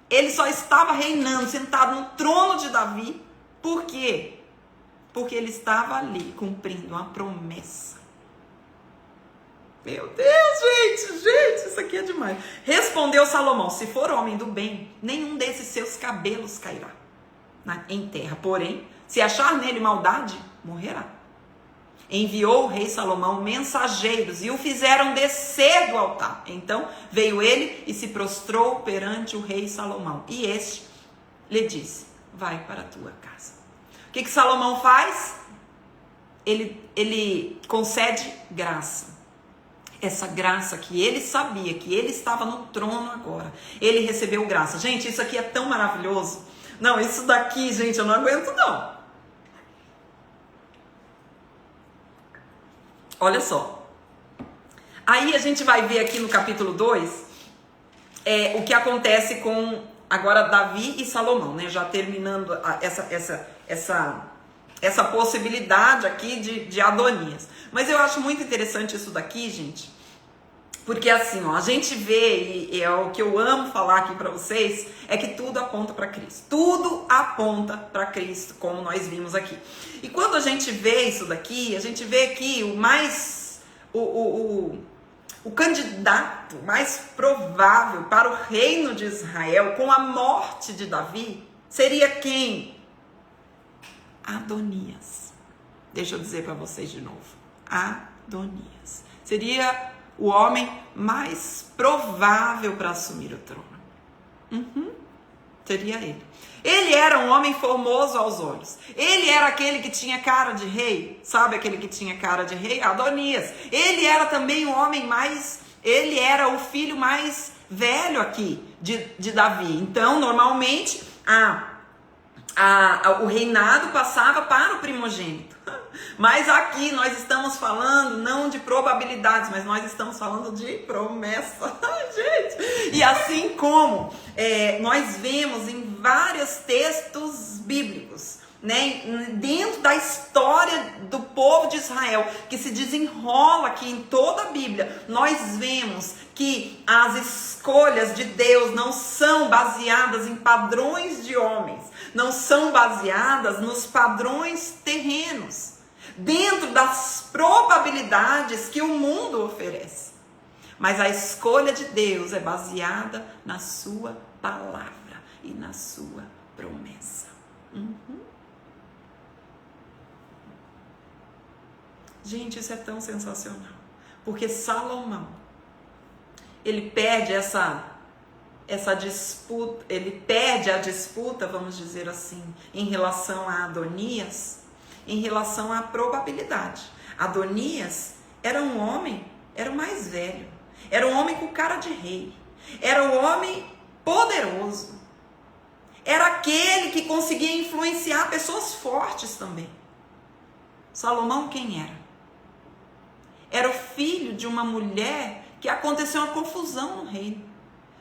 ele só estava reinando, sentado no trono de Davi. Por quê? Porque ele estava ali cumprindo uma promessa. Meu Deus, gente, isso aqui é demais. Respondeu Salomão, se for homem do bem, nenhum desses seus cabelos cairá em terra. Porém, se achar nele maldade, morrerá. Enviou o rei Salomão mensageiros e o fizeram descer do altar. Então veio ele e se prostrou perante o rei Salomão. E este lhe disse, vai para a tua casa. O que Salomão faz? Ele concede graça. Essa graça que ele sabia que ele estava no trono agora. Ele recebeu graça. Gente, isso aqui é tão maravilhoso. Não, isso daqui, gente, eu não aguento não. Olha só. Aí a gente vai ver aqui no capítulo 2 o que acontece com agora Davi e Salomão, né? Já terminando essa possibilidade aqui de Adonias. Mas eu acho muito interessante isso daqui, gente. Porque assim, a gente vê, e é o que eu amo falar aqui para vocês, é que tudo aponta para Cristo. Tudo aponta para Cristo, como nós vimos aqui. E quando a gente vê isso daqui, a gente vê que o candidato mais provável para o reino de Israel, com a morte de Davi, seria quem? Adonias. Deixa eu dizer para vocês de novo. Adonias. Seria o homem mais provável para assumir o trono. Seria ele. Ele era um homem formoso aos olhos. Ele era aquele que tinha cara de rei. Sabe aquele que tinha cara de rei? Adonias. Ele era também o homem mais... Ele era o filho mais velho aqui de Davi. Então, normalmente, o reinado passava para o primogênito. Mas aqui nós estamos falando não de probabilidades, mas nós estamos falando de promessa. Gente! E assim como nós vemos em vários textos bíblicos, né, dentro da história do povo de Israel, que se desenrola aqui em toda a Bíblia, nós vemos que as escolhas de Deus não são baseadas em padrões de homens, não são baseadas nos padrões terrenos, dentro das probabilidades que o mundo oferece. Mas a escolha de Deus é baseada na sua palavra. e na sua promessa. Gente, isso é tão sensacional, porque Salomão, ele perde essa disputa, ele perde a disputa, vamos dizer assim, em relação a Adonias, em relação à probabilidade. Adonias era um homem, era o mais velho, era um homem com cara de rei, era um homem poderoso, era aquele que conseguia influenciar pessoas fortes também. Salomão quem era? Era o filho de uma mulher que aconteceu uma confusão no reino.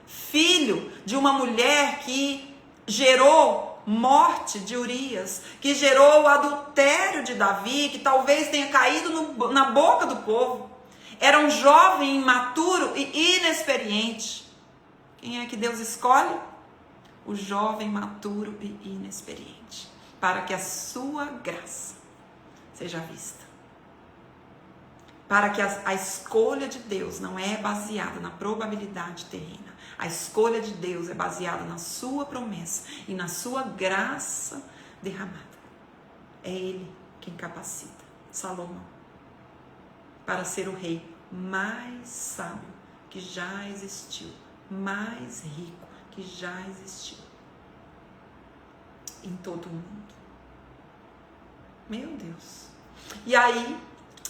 Filho de uma mulher que gerou morte de Urias, que gerou o adultério de Davi, que talvez tenha caído na boca do povo. Era um jovem imaturo e inexperiente. Quem é que Deus escolhe? O jovem maturo e inexperiente, para que a sua graça seja vista. Para que a escolha de Deus não é baseada na probabilidade terrena. A escolha de Deus é baseada na sua promessa e na sua graça derramada. É Ele quem capacita Salomão para ser o rei mais sábio que já existiu, mais rico que já existiu em todo o mundo. Meu Deus. E aí,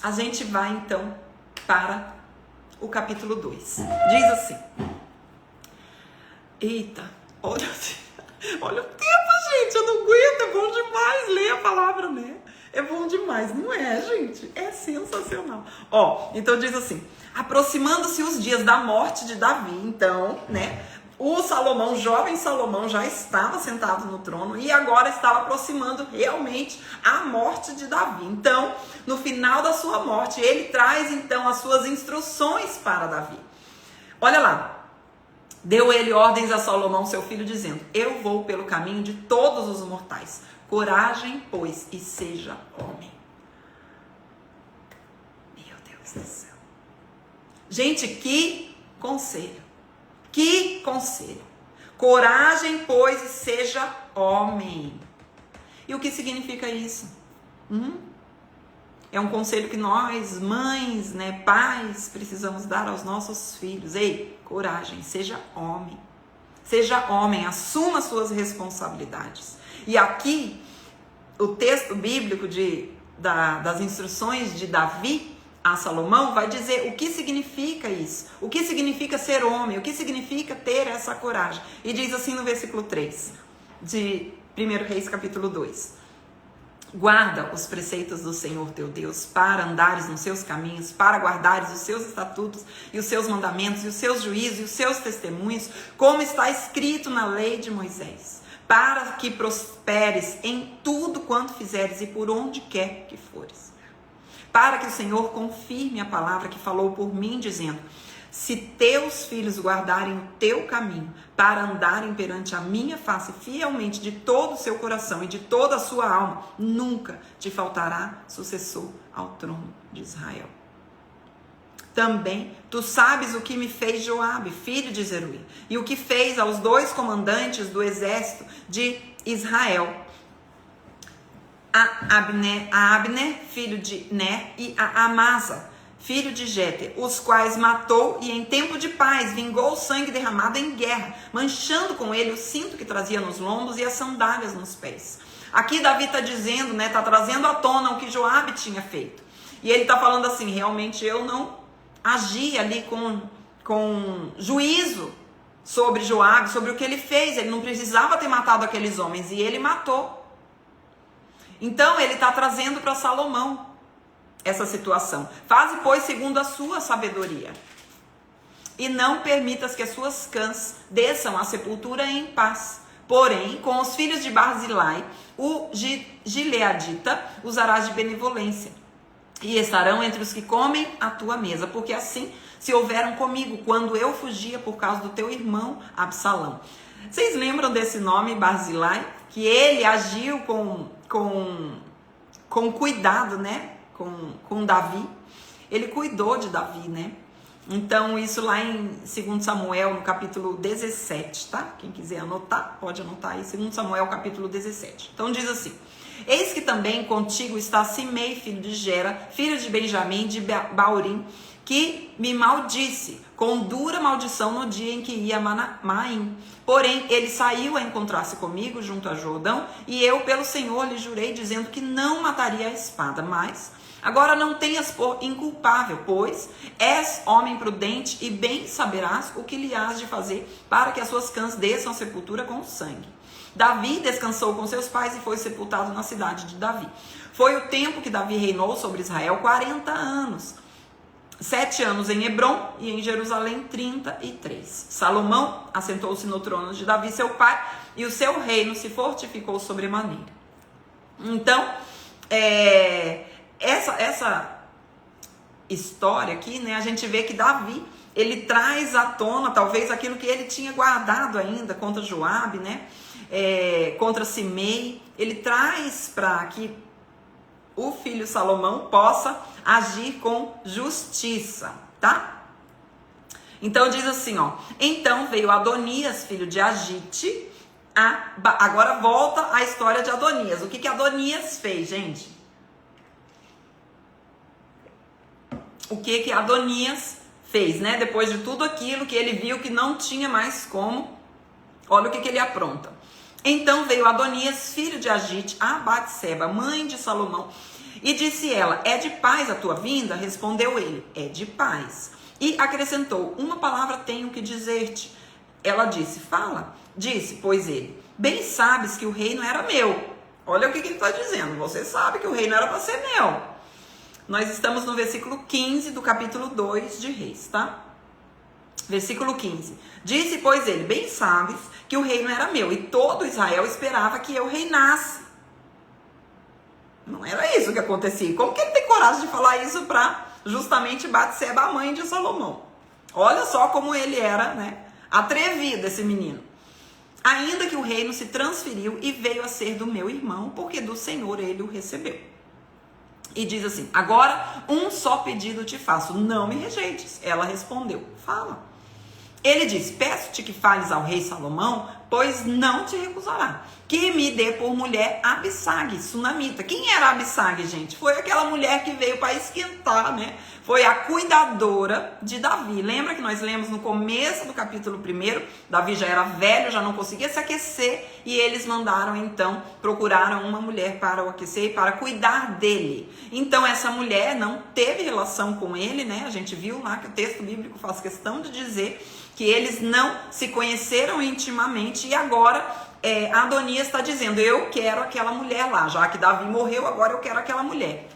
a gente vai então para o capítulo 2. Diz assim: eita, olha o tempo, gente, eu não aguento, é bom demais ler a palavra, né? É bom demais, não é, gente? É sensacional. Então diz assim: aproximando-se os dias da morte de Davi, então, né? O Salomão, jovem Salomão, já estava sentado no trono e agora estava aproximando realmente a morte de Davi. Então, no final da sua morte, ele traz então as suas instruções para Davi. Olha lá. Deu ele ordens a Salomão, seu filho, dizendo: eu vou pelo caminho de todos os mortais. Coragem, pois, e seja homem. Meu Deus do céu. Gente, que conselho. Que conselho. Coragem, pois, e seja homem. E o que significa isso? É um conselho que nós, mães, né, pais, precisamos dar aos nossos filhos. Ei, coragem, seja homem. Seja homem, assuma suas responsabilidades. E aqui, o texto bíblico das instruções de Davi a Salomão vai dizer o que significa isso. O que significa ser homem, o que significa ter essa coragem. E diz assim no versículo 3 de 1 Reis capítulo 2. Guarda os preceitos do Senhor teu Deus, para andares nos seus caminhos, para guardares os seus estatutos e os seus mandamentos e os seus juízos e os seus testemunhos, como está escrito na lei de Moisés, para que prosperes em tudo quanto fizeres e por onde quer que fores. Para que o Senhor confirme a palavra que falou por mim, dizendo: se teus filhos guardarem o teu caminho, para andarem perante a minha face fielmente de todo o seu coração e de toda a sua alma, nunca te faltará sucessor ao trono de Israel. Também tu sabes o que me fez Joabe, filho de Zeruia, e o que fez aos 2 comandantes do exército de Israel, a Abner, filho de Ner, e a Amasa, filho de Jéter, os quais matou e em tempo de paz vingou o sangue derramado em guerra, manchando com ele o cinto que trazia nos lombos e as sandálias nos pés. Aqui Davi está dizendo, né, está trazendo à tona o que Joabe tinha feito. E ele está falando assim: realmente eu não agi ali com juízo sobre Joabe, sobre o que ele fez. Ele não precisava ter matado aqueles homens e ele matou. Então ele está trazendo para Salomão essa situação. Faze, pois, segundo a sua sabedoria, e não permitas que as suas cãs desçam à sepultura em paz. Porém, com os filhos de Barzilai, o Gileadita, usarás de benevolência, e estarão entre os que comem a tua mesa, porque assim se houveram comigo, quando eu fugia por causa do teu irmão Absalão. Vocês lembram desse nome, Barzilai? Que ele agiu com cuidado, né? Com Davi. Ele cuidou de Davi, né? Então, isso lá em 2 Samuel, no capítulo 17, tá? Quem quiser anotar, pode anotar aí, 2 Samuel, capítulo 17. Então, diz assim: eis que também contigo está Simei, filho de Gera, filho de Benjamim, de Baurim, que me maldisse, com dura maldição no dia em que ia a Maim. Porém, ele saiu a encontrar-se comigo junto a Jordão, e eu, pelo Senhor, lhe jurei, dizendo que não mataria a espada, mas agora não tenhas por inculpável, pois és homem prudente e bem saberás o que lhe hás de fazer para que as suas cãs desçam à sepultura com sangue. Davi descansou com seus pais e foi sepultado na cidade de Davi. Foi o tempo que Davi reinou sobre Israel 40 anos. 7 anos em Hebrom e em Jerusalém 33. Salomão assentou-se no trono de Davi, seu pai, e o seu reino se fortificou sobremaneira. Então, essa história aqui, né, a gente vê que Davi, ele traz à tona talvez aquilo que ele tinha guardado ainda contra Joabe, né, contra Simei. Ele traz para que o filho Salomão possa agir com justiça, tá? Então diz assim, ó: então veio Adonias, filho de Agite. Agora volta a história de Adonias. O que Adonias fez, gente? O que Adonias fez, né? Depois de tudo aquilo que ele viu que não tinha mais como, olha o que ele apronta. Então veio Adonias, filho de Agite, a Batseba, mãe de Salomão, e disse ela: é de paz a tua vinda? Respondeu ele: é de paz. E acrescentou: uma palavra tenho que dizer-te. Ela disse: fala. Disse, pois ele: bem sabes que o reino era meu. Olha o que ele está dizendo: você sabe que o reino era para ser meu. Nós estamos no versículo 15 do capítulo 2 de Reis, tá? Versículo 15. Disse, pois ele: bem sabes que o reino era meu, e todo Israel esperava que eu reinasse. Não era isso que acontecia. Como que ele tem coragem de falar isso para justamente Batseba, a mãe de Salomão? Olha só como ele era, né, atrevido, esse menino. Ainda que o reino se transferiu e veio a ser do meu irmão, porque do Senhor ele o recebeu. E diz assim: agora um só pedido te faço, não me rejeites. Ela respondeu: fala. Ele disse: peço-te que fales ao rei Salomão, pois não te recusará, que me dê por mulher Abissag, sunamita. Quem era Abissag, gente? Foi aquela mulher que veio para esquentar, né? Foi a cuidadora de Davi. Lembra que nós lemos no começo do capítulo 1? Davi já era velho, já não conseguia se aquecer, e eles mandaram, então, procuraram uma mulher para o aquecer e para cuidar dele. Então essa mulher não teve relação com ele, né? A gente viu lá que o texto bíblico faz questão de dizer que eles não se conheceram intimamente, e agora Adonias está dizendo: eu quero aquela mulher lá, já que Davi morreu, agora eu quero aquela mulher.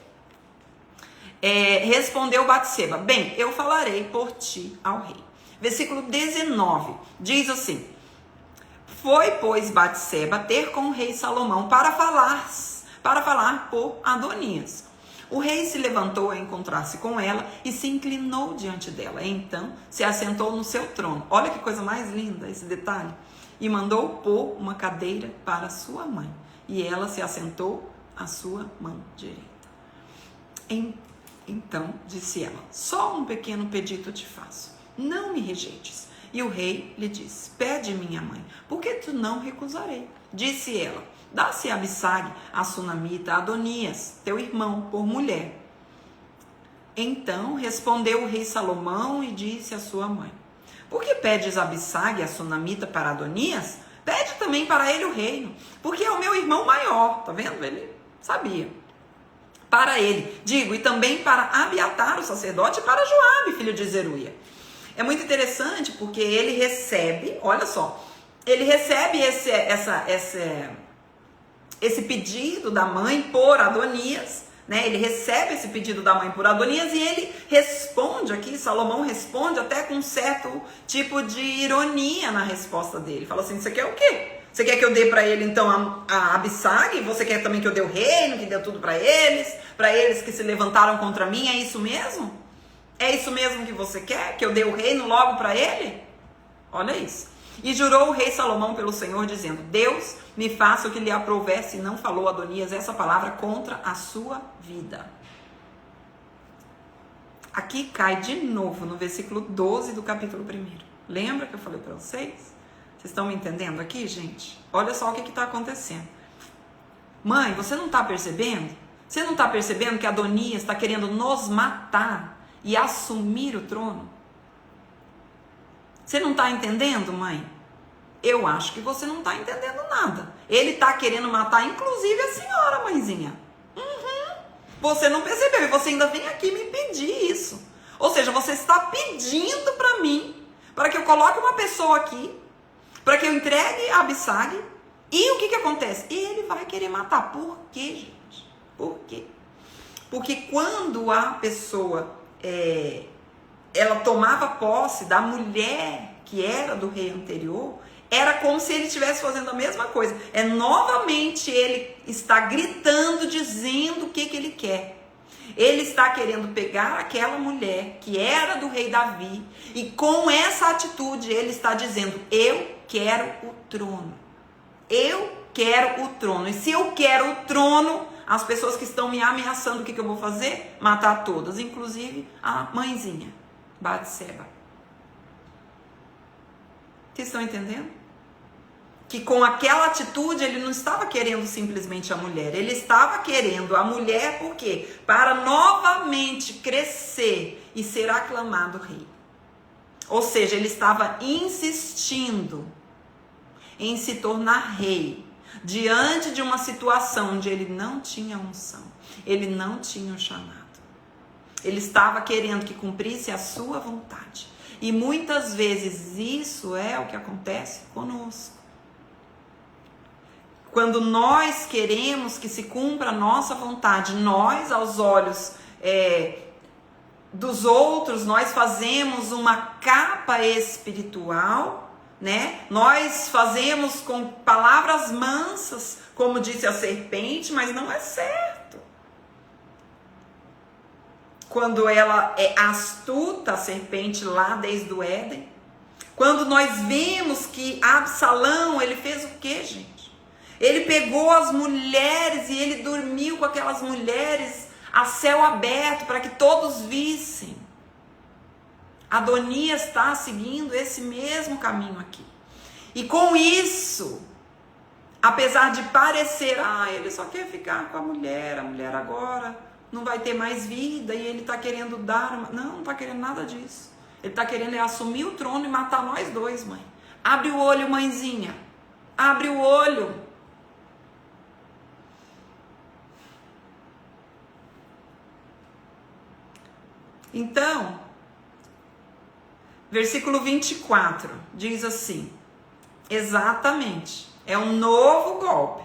Respondeu Batseba: bem, eu falarei por ti ao rei. Versículo 19, diz assim: foi, pois, Batseba ter com o rei Salomão para falar por Adonias. O rei se levantou a encontrar-se com ela e se inclinou diante dela. Então se assentou no seu trono. Olha que coisa mais linda esse detalhe. E mandou pôr uma cadeira para sua mãe. E ela se assentou à sua mão direita. Então disse ela: só um pequeno pedido te faço. Não me rejeites. E o rei lhe disse: pede, minha mãe, porque tu não recusarei. Disse ela: dá-se a Abissag, a sunamita, a Adonias, teu irmão, por mulher. Então respondeu o rei Salomão e disse à sua mãe: por que pedes Abissag, a sunamita, para Adonias? Pede também para ele o reino, porque é o meu irmão maior. Tá vendo? Ele sabia. Para ele, digo, e também para Abiatar, o sacerdote, e para Joabe, filho de Zeruia. É muito interessante porque ele recebe, olha só, ele recebe esse pedido da mãe por Adonias, né? Ele recebe esse pedido da mãe por Adonias e ele responde aqui, Salomão responde até com um certo tipo de ironia na resposta dele. Fala assim: você quer o quê? Você quer que eu dê para ele então a Abissag? Você quer também que eu dê o reino, que dê tudo para eles que se levantaram contra mim? É isso mesmo? É isso mesmo que você quer? Que eu dê o reino logo para ele? Olha isso. E jurou o rei Salomão pelo Senhor, dizendo: Deus me faça o que lhe aprouver, se não falou Adonias essa palavra contra a sua vida. aqui cai de novo no versículo 12 do capítulo 1. Lembra que eu falei para vocês? Vocês estão me entendendo aqui, gente? Olha só o que está acontecendo. Mãe, você não está percebendo? Você não está percebendo que Adonias está querendo nos matar e assumir o trono? Você não está entendendo, mãe? Eu acho que você não está entendendo nada. Ele está querendo matar, inclusive, a senhora, mãezinha. Você não percebeu e você ainda vem aqui me pedir isso. Ou seja, você está pedindo para mim, para que eu coloque uma pessoa aqui, para que eu entregue a Abissag. E o que acontece? Ele vai querer matar. Por quê, gente? Por quê? Porque quando a pessoa, ela tomava posse da mulher que era do rei anterior, era como se ele estivesse fazendo a mesma coisa. Novamente ele está gritando, dizendo o que ele quer. Ele está querendo pegar aquela mulher que era do rei Davi e com essa atitude ele está dizendo: eu quero o trono. Eu quero o trono. E se eu quero o trono, as pessoas que estão me ameaçando, o que eu vou fazer? Matar todas, inclusive a mãezinha, Batseba. Vocês estão entendendo? Que com aquela atitude ele não estava querendo simplesmente a mulher, ele estava querendo a mulher por quê? Para novamente crescer e ser aclamado rei. Ou seja, ele estava insistindo em se tornar rei diante de uma situação onde ele não tinha unção, ele não tinha o chamado. Ele estava querendo que cumprisse a sua vontade. E muitas vezes isso é o que acontece conosco. Quando nós queremos que se cumpra a nossa vontade, nós, aos olhos dos outros, nós fazemos uma capa espiritual, né? Nós fazemos com palavras mansas, como disse a serpente, mas não é certo. Quando ela é astuta, a serpente lá desde o Éden. Quando nós vimos que Absalão, ele fez o quê, gente? Ele pegou as mulheres e ele dormiu com aquelas mulheres a céu aberto para que todos vissem. Adonias está seguindo esse mesmo caminho aqui. E com isso, apesar de parecer, ele só quer ficar com a mulher agora não vai ter mais vida e ele está querendo dar uma... Não está querendo nada disso. Ele está querendo assumir o trono e matar nós dois, mãe. Abre o olho, mãezinha. Abre o olho. Então, versículo 24 diz assim, exatamente, é um novo golpe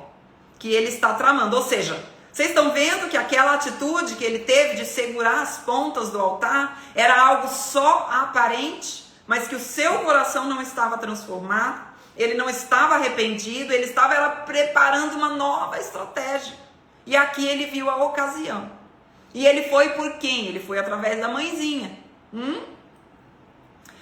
que ele está tramando, ou seja, vocês estão vendo que aquela atitude que ele teve de segurar as pontas do altar era algo só aparente, mas que o seu coração não estava transformado, ele não estava arrependido, ele estava preparando uma nova estratégia. E aqui ele viu a ocasião. E ele foi por quem? Ele foi através da mãezinha.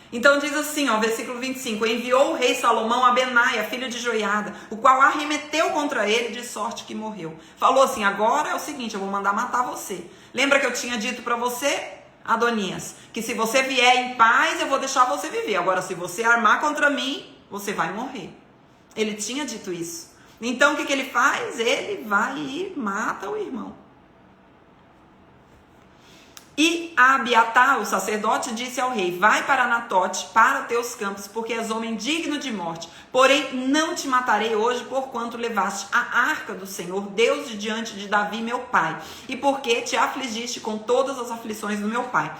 Então diz assim, versículo 25, enviou o rei Salomão a Benaia, filho de Joiada, o qual arremeteu contra ele de sorte que morreu. Falou assim, agora é o seguinte, eu vou mandar matar você. Lembra que eu tinha dito para você, Adonias, que se você vier em paz, eu vou deixar você viver. Agora, se você armar contra mim, você vai morrer. Ele tinha dito isso. Então, o que ele faz? Ele vai e mata o irmão. E Abiatar, o sacerdote, disse ao rei, vai para Anatote, para teus campos, porque és homem digno de morte. Porém, não te matarei hoje, porquanto levaste a arca do Senhor, Deus de diante de Davi, meu pai, e porque te afligiste com todas as aflições do meu pai.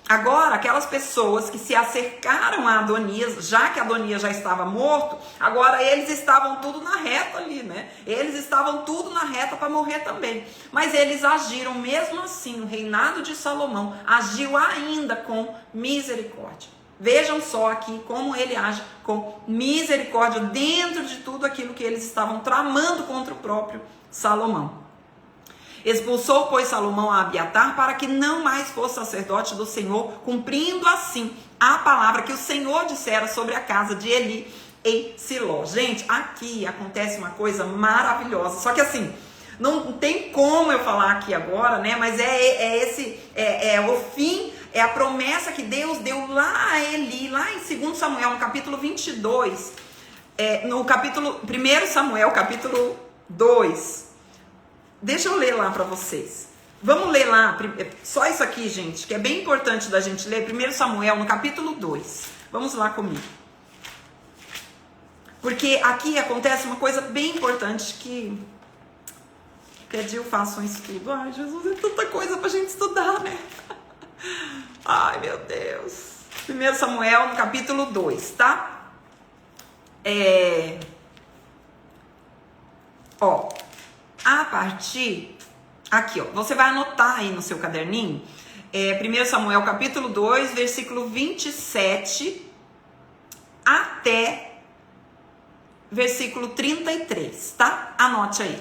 Agora, aquelas pessoas que se acercaram a Adonias, já que Adonias já estava morto, agora eles estavam tudo na reta ali, né? Eles estavam tudo na reta para morrer também. Mas eles agiram, mesmo assim, o reinado de Salomão agiu ainda com misericórdia. Vejam só aqui como ele age com misericórdia dentro de tudo aquilo que eles estavam tramando contra o próprio Salomão. Expulsou, pois, Salomão a Abiatar para que não mais fosse sacerdote do Senhor, cumprindo assim a palavra que o Senhor dissera sobre a casa de Eli em Siló. Gente, aqui acontece uma coisa maravilhosa. Só que assim, não tem como eu falar aqui agora, né? Mas é o fim é a promessa que Deus deu lá a Eli, lá em 2 Samuel, no capítulo 22, no capítulo 1 Samuel, capítulo 2. Deixa eu ler lá para vocês. Vamos ler lá, só isso aqui, gente, que é bem importante da gente ler. 1 Samuel, no capítulo 2. Vamos lá comigo. Porque aqui acontece uma coisa bem importante que... Qualquer dia eu faço um estudo. Ai, Jesus, é tanta coisa pra gente estudar, né? Ai, meu Deus. 1 Samuel, no capítulo 2, tá? A partir... Aqui, ó. Você vai anotar aí no seu caderninho. 1 Samuel, capítulo 2, versículo 27 até versículo 33, tá? Anote aí.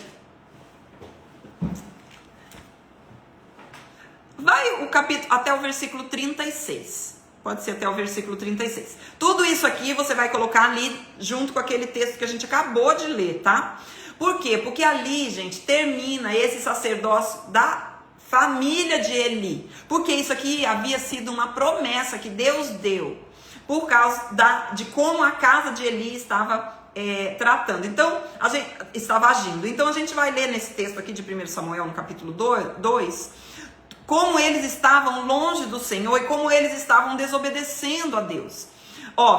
Vai o capítulo até o versículo 36. Pode ser até o versículo 36. Tudo isso aqui você vai colocar ali junto com aquele texto que a gente acabou de ler, tá? Por quê? Porque ali, gente, termina esse sacerdócio da família de Eli. Porque isso aqui havia sido uma promessa que Deus deu por causa de como a casa de Eli estava tratando. Então, a gente estava agindo. Então, a gente vai ler nesse texto aqui de 1 Samuel, no capítulo 2, como eles estavam longe do Senhor e como eles estavam desobedecendo a Deus.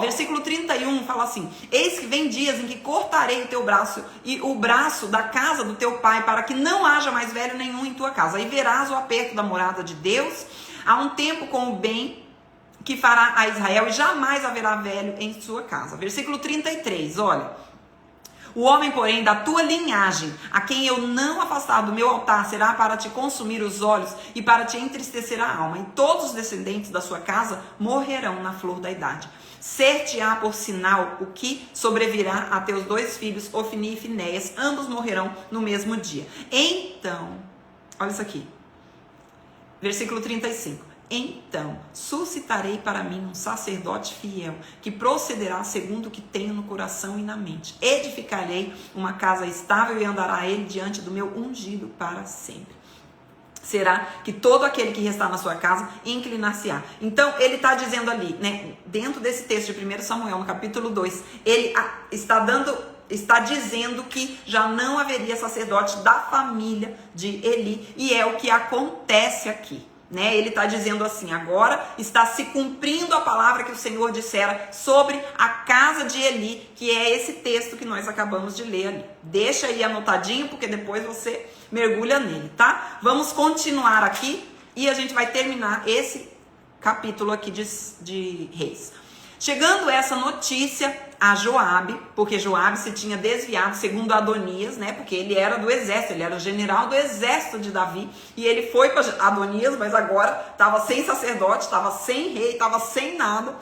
Versículo 31 fala assim: eis que vem dias em que cortarei o teu braço e o braço da casa do teu pai, para que não haja mais velho nenhum em tua casa. E verás o aperto da morada de Deus há um tempo com o bem que fará a Israel, e jamais haverá velho em sua casa. Versículo 33, olha: o homem, porém, da tua linhagem, a quem eu não afastar do meu altar, será para te consumir os olhos e para te entristecer a alma. E todos os descendentes da sua casa morrerão na flor da idade. Ser-te-á por sinal o que sobrevirá a teus 2 filhos, Ofni e Finéias, ambos morrerão no mesmo dia. Então, olha isso aqui, versículo 35. Então suscitarei para mim um sacerdote fiel, que procederá segundo o que tenho no coração e na mente. Edificarei uma casa estável e andará ele diante do meu ungido para sempre. Será que todo aquele que restar na sua casa inclinar-se-á. Então, ele está dizendo ali, né, dentro desse texto de 1 Samuel, no capítulo 2, ele está dizendo que já não haveria sacerdote da família de Eli, e é o que acontece aqui. Né? Ele está dizendo assim: agora está se cumprindo a palavra que o Senhor dissera sobre a casa de Eli, que é esse texto que nós acabamos de ler ali. Deixa aí anotadinho, porque depois você mergulha nele, tá? Vamos continuar aqui e a gente vai terminar esse capítulo aqui de Reis. Chegando essa notícia a Joabe, porque Joabe se tinha desviado, segundo Adonias, né? Porque ele era do exército, ele era o general do exército de Davi, e ele foi para Adonias, mas agora estava sem sacerdote, estava sem rei, estava sem nada,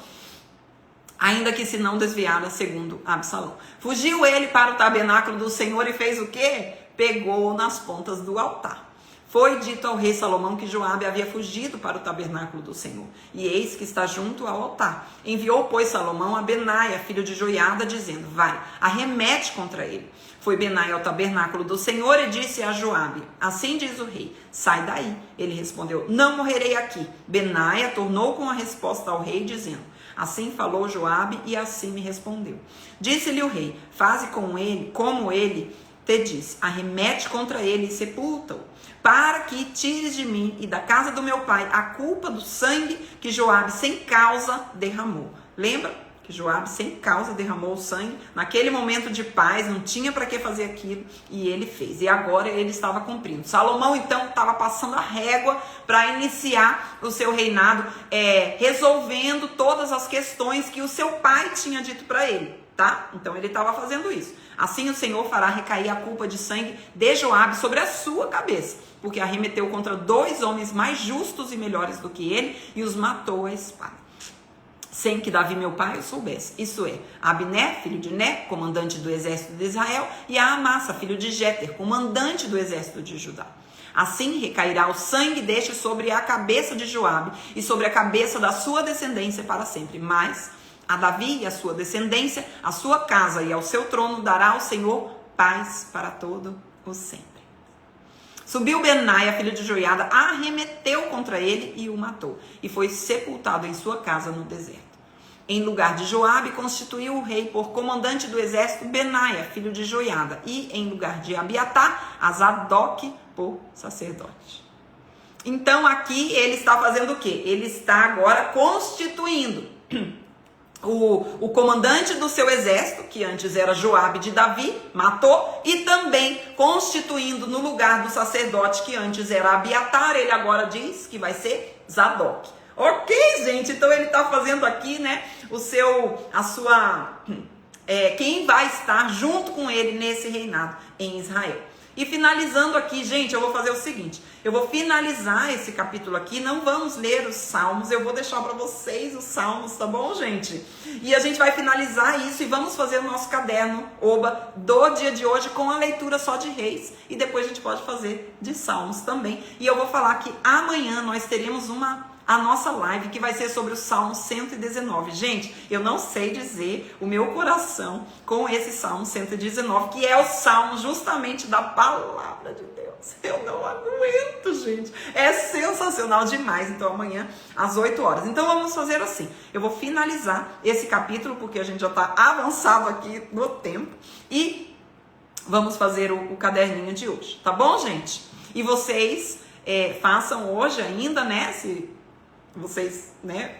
ainda que se não desviara, segundo Absalão. Fugiu ele para o tabernáculo do Senhor e fez o quê? Pegou nas pontas do altar. Foi dito ao rei Salomão que Joabe havia fugido para o tabernáculo do Senhor, e eis que está junto ao altar. Enviou, pois, Salomão a Benaia, filho de Joiada, dizendo: vai, arremete contra ele. Foi Benaia ao tabernáculo do Senhor e disse a Joabe: assim diz o rei, sai daí. Ele respondeu: não morrerei aqui. Benaia tornou com a resposta ao rei, dizendo: assim falou Joabe e assim me respondeu. Disse-lhe o rei: faze com ele como ele te disse, arremete contra ele e sepulta-o, para que tires de mim e da casa do meu pai a culpa do sangue que Joabe sem causa derramou. Lembra que Joabe sem causa derramou o sangue? Naquele momento de paz, não tinha para que fazer aquilo, e ele fez. E agora ele estava cumprindo. Salomão, então, estava passando a régua para iniciar o seu reinado, resolvendo todas as questões que o seu pai tinha dito para ele, tá? Então, ele estava fazendo isso. Assim o Senhor fará recair a culpa de sangue de Joabe sobre a sua cabeça, porque arremeteu contra 2 homens mais justos e melhores do que ele e os matou à espada, sem que Davi, meu pai, o soubesse. Isso é, Abner, filho de Né, comandante do exército de Israel, e a Amassa, filho de Jéter, comandante do exército de Judá. Assim recairá o sangue deste sobre a cabeça de Joabe e sobre a cabeça da sua descendência para sempre. Mas a Davi e a sua descendência, a sua casa e ao seu trono dará ao Senhor paz para todo o sempre. Subiu Benaia, filho de Joiada, arremeteu contra ele e o matou. E foi sepultado em sua casa no deserto. Em lugar de Joabe, constituiu o rei por comandante do exército Benaia, filho de Joiada. E em lugar de Abiatar, a Zadok por sacerdote. Então aqui ele está fazendo o quê? Ele está agora constituindo o comandante do seu exército, que antes era Joabe de Davi, matou, e também constituindo no lugar do sacerdote, que antes era Abiatar, ele agora diz que vai ser Zadok. Ok, gente, então ele está fazendo aqui, né, quem vai estar junto com ele nesse reinado em Israel. E finalizando aqui, gente, eu vou fazer o seguinte, eu vou finalizar esse capítulo aqui, não vamos ler os salmos, eu vou deixar para vocês os salmos, tá bom, gente? E a gente vai finalizar isso e vamos fazer o nosso caderno, Oba, do dia de hoje com a leitura só de Reis, e depois a gente pode fazer de salmos também. E eu vou falar que amanhã nós teremos a nossa live, que vai ser sobre o Salmo 119. Gente, eu não sei dizer o meu coração com esse Salmo 119, que é o Salmo justamente da palavra de Deus. Eu não aguento, gente. É sensacional demais. Então, amanhã, às 8 horas. Então, vamos fazer assim. Eu vou finalizar esse capítulo, porque a gente já está avançado aqui no tempo. E vamos fazer o caderninho de hoje. Tá bom, gente? E vocês façam hoje ainda, né? Se vocês, né,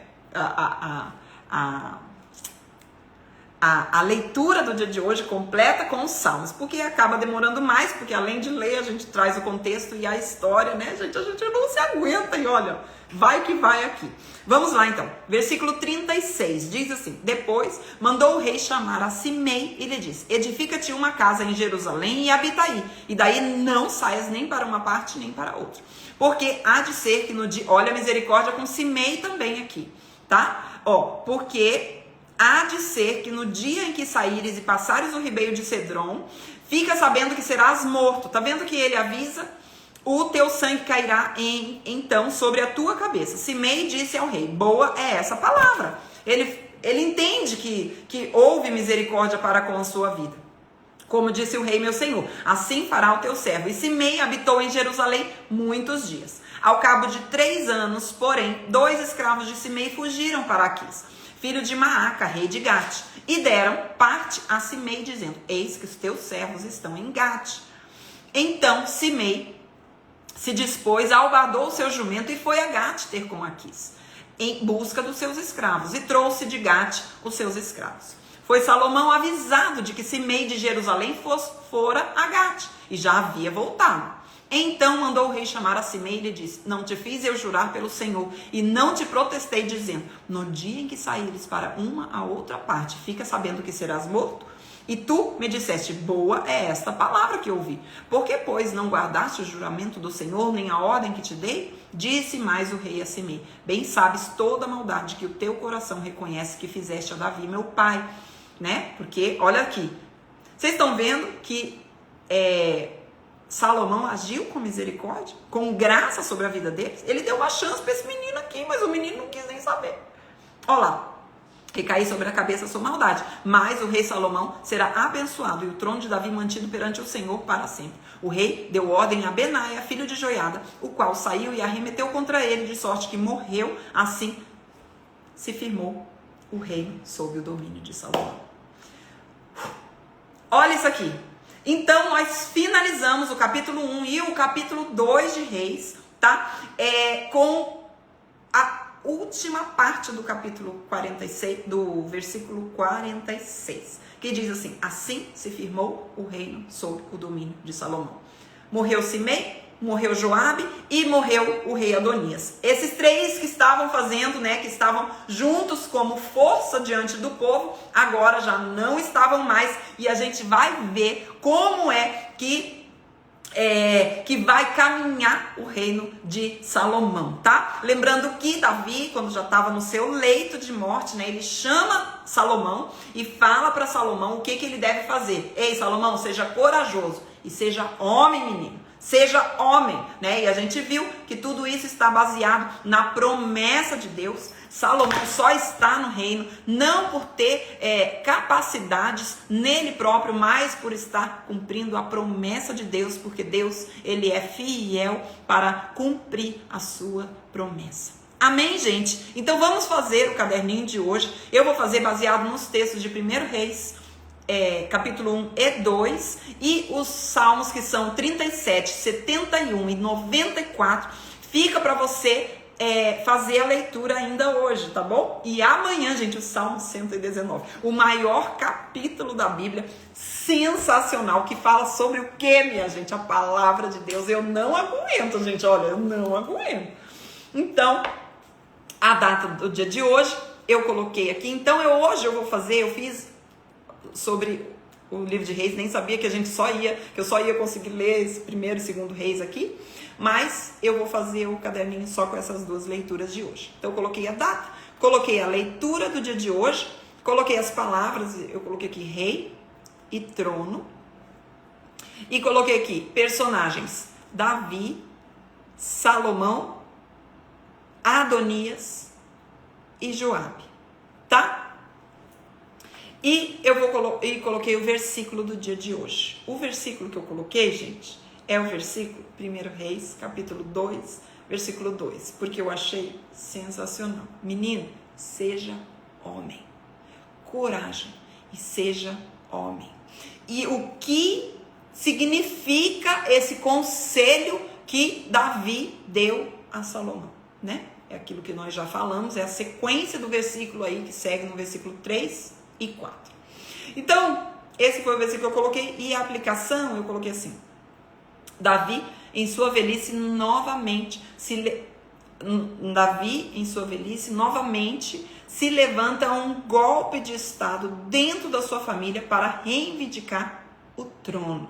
a leitura do dia de hoje completa com os salmos, porque acaba demorando mais, porque além de ler, a gente traz o contexto e a história, né, gente? A gente não se aguenta e olha, vai que vai aqui. Vamos lá então, versículo 36, diz assim: depois mandou o rei chamar a Simei e lhe disse: edifica-te uma casa em Jerusalém e habita aí, e daí não saias nem para uma parte nem para outra. Porque há de ser que no dia... Olha a misericórdia com Simei também aqui, tá? Porque há de ser que no dia em que saíres e passares o ribeiro de Cedron, fica sabendo que serás morto. Tá vendo que ele avisa? O teu sangue cairá então sobre a tua cabeça. Simei disse ao rei: boa é essa palavra. Ele entende que houve misericórdia para com a sua vida. Como disse o rei meu senhor, assim fará o teu servo. E Simei habitou em Jerusalém muitos dias. Ao cabo de 3 anos, porém, 2 escravos de Simei fugiram para Aquis, filho de Maaca, rei de Gate, e deram parte a Simei, dizendo: eis que os teus servos estão em Gate. Então Simei se dispôs, albardou o seu jumento e foi a Gate ter com Aquis, em busca dos seus escravos, e trouxe de Gate os seus escravos. Foi Salomão avisado de que Simei de Jerusalém fora a Gate, e já havia voltado. Então mandou o rei chamar a Simei e lhe disse: não te fiz eu jurar pelo Senhor, e não te protestei, dizendo: no dia em que saíres para uma a outra parte, fica sabendo que serás morto? E tu me disseste: boa é esta palavra que ouvi. Por que, pois, não guardaste o juramento do Senhor, nem a ordem que te dei? Disse mais o rei a Simei: bem sabes toda a maldade que o teu coração reconhece que fizeste a Davi, meu pai. Né? Porque, olha aqui, vocês estão vendo que Salomão agiu com misericórdia, com graça sobre a vida deles. Ele deu uma chance para esse menino aqui, mas o menino não quis nem saber. Olha lá, recair sobre a cabeça a sua maldade. Mas o rei Salomão será abençoado e o trono de Davi mantido perante o Senhor para sempre. O rei deu ordem a Benaia, filho de Joiada, o qual saiu e arremeteu contra ele, de sorte que morreu. Assim se firmou o reino sob o domínio de Salomão. Olha isso aqui. Então, nós finalizamos o capítulo 1 e o capítulo 2 de Reis, tá? Com a última parte do capítulo 46, do versículo 46, que diz assim: assim se firmou o reino sob o domínio de Salomão. Morreu Simei, morreu Joabe e morreu o rei Adonias. Esses 3 que estavam fazendo, né, que estavam juntos como força diante do povo, agora já não estavam mais, e a gente vai ver como é que vai caminhar o reino de Salomão, tá? Lembrando que Davi, quando já estava no seu leito de morte, né, ele chama Salomão e fala para Salomão o que ele deve fazer. Ei, Salomão, seja corajoso e seja homem, menino. Seja homem, né? E a gente viu que tudo isso está baseado na promessa de Deus. Salomão só está no reino, não por ter capacidades nele próprio, mas por estar cumprindo a promessa de Deus, porque Deus, ele é fiel para cumprir a sua promessa. Amém, gente? Então vamos fazer o caderninho de hoje. Eu vou fazer baseado nos textos de 1 Reis, capítulo 1 e 2, e os salmos que são 37, 71 e 94. Fica para você fazer a leitura ainda hoje, tá bom? E amanhã, gente, o Salmo 119, o maior capítulo da Bíblia, sensacional, que fala sobre o que, minha gente? A palavra de Deus. Eu não aguento, gente, olha, eu não aguento. Então, a data do dia de hoje, eu coloquei aqui. Então, hoje eu fiz sobre o livro de Reis, nem sabia que eu só ia conseguir ler esse 1º e 2º Reis aqui, mas eu vou fazer o caderninho só com essas duas leituras de hoje. Então eu coloquei a data, coloquei a leitura do dia de hoje, coloquei as palavras, eu coloquei aqui rei e trono, e coloquei aqui personagens: Davi, Salomão, Adonias e Joabe, tá? E coloquei o versículo do dia de hoje. O versículo que eu coloquei, gente, é o versículo 1 Reis, capítulo 2, versículo 2, porque eu achei sensacional. Menino, seja homem. Coragem e seja homem. E o que significa esse conselho que Davi deu a Salomão, né? É aquilo que nós já falamos, é a sequência do versículo aí que segue no versículo 3 e 4. Então, esse foi o versículo que eu coloquei, e a aplicação eu coloquei assim: Davi em sua velhice novamente se levanta um golpe de estado dentro da sua família para reivindicar o trono,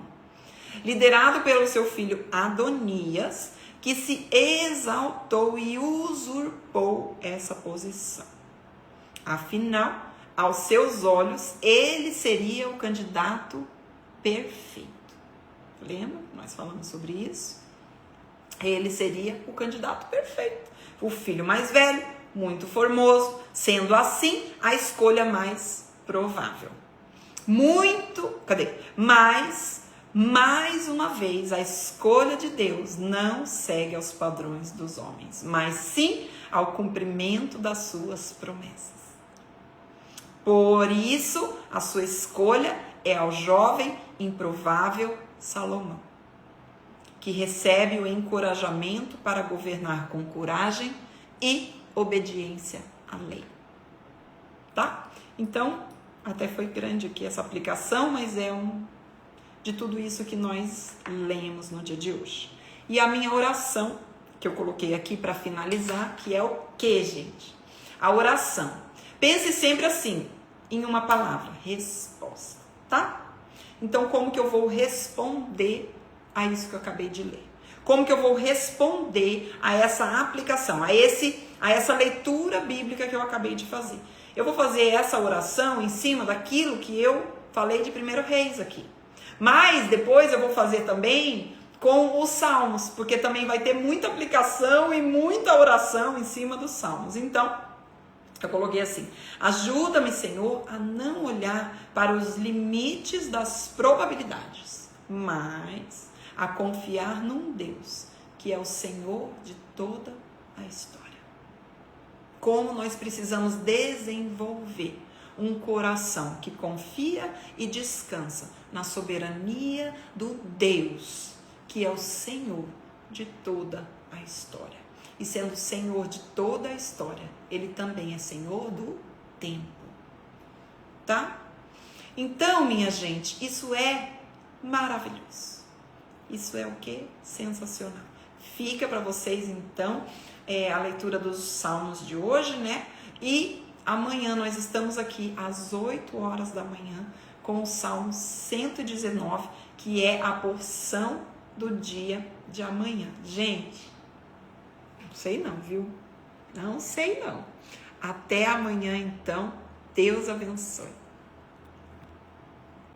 liderado pelo seu filho Adonias, que se exaltou e usurpou essa posição. Afinal, aos seus olhos, ele seria o candidato perfeito. Lembra? Nós falamos sobre isso. Ele seria o candidato perfeito. O filho mais velho, muito formoso, sendo assim a escolha mais provável. Mas, mais uma vez, a escolha de Deus não segue aos padrões dos homens, mas sim ao cumprimento das suas promessas. Por isso, a sua escolha é ao jovem, improvável Salomão, que recebe o encorajamento para governar com coragem e obediência à lei. Tá? Então, até foi grande aqui essa aplicação, mas é de tudo isso que nós lemos no dia de hoje. E a minha oração, que eu coloquei aqui para finalizar, que é o que, gente? A oração. Pense sempre assim, em uma palavra: resposta, tá? Então, como que eu vou responder a isso que eu acabei de ler? Como que eu vou responder a essa aplicação, a essa leitura bíblica que eu acabei de fazer? Eu vou fazer essa oração em cima daquilo que eu falei de 1 Reis aqui. Mas depois eu vou fazer também com os salmos, porque também vai ter muita aplicação e muita oração em cima dos salmos. Então, eu coloquei assim: ajuda-me, Senhor, a não olhar para os limites das probabilidades, mas a confiar num Deus que é o Senhor de toda a história. Como nós precisamos desenvolver um coração que confia e descansa na soberania do Deus, que é o Senhor de toda a história. E sendo Senhor de toda a história, Ele também é Senhor do tempo. Tá? Então, minha gente, isso é maravilhoso. Isso é o quê? Sensacional. Fica para vocês, então, a leitura dos salmos de hoje, né? E amanhã nós estamos aqui às 8 horas da manhã com o Salmo 119, que é a porção do dia de amanhã. Gente, não sei não, viu? Não sei não. Até amanhã, então. Deus abençoe.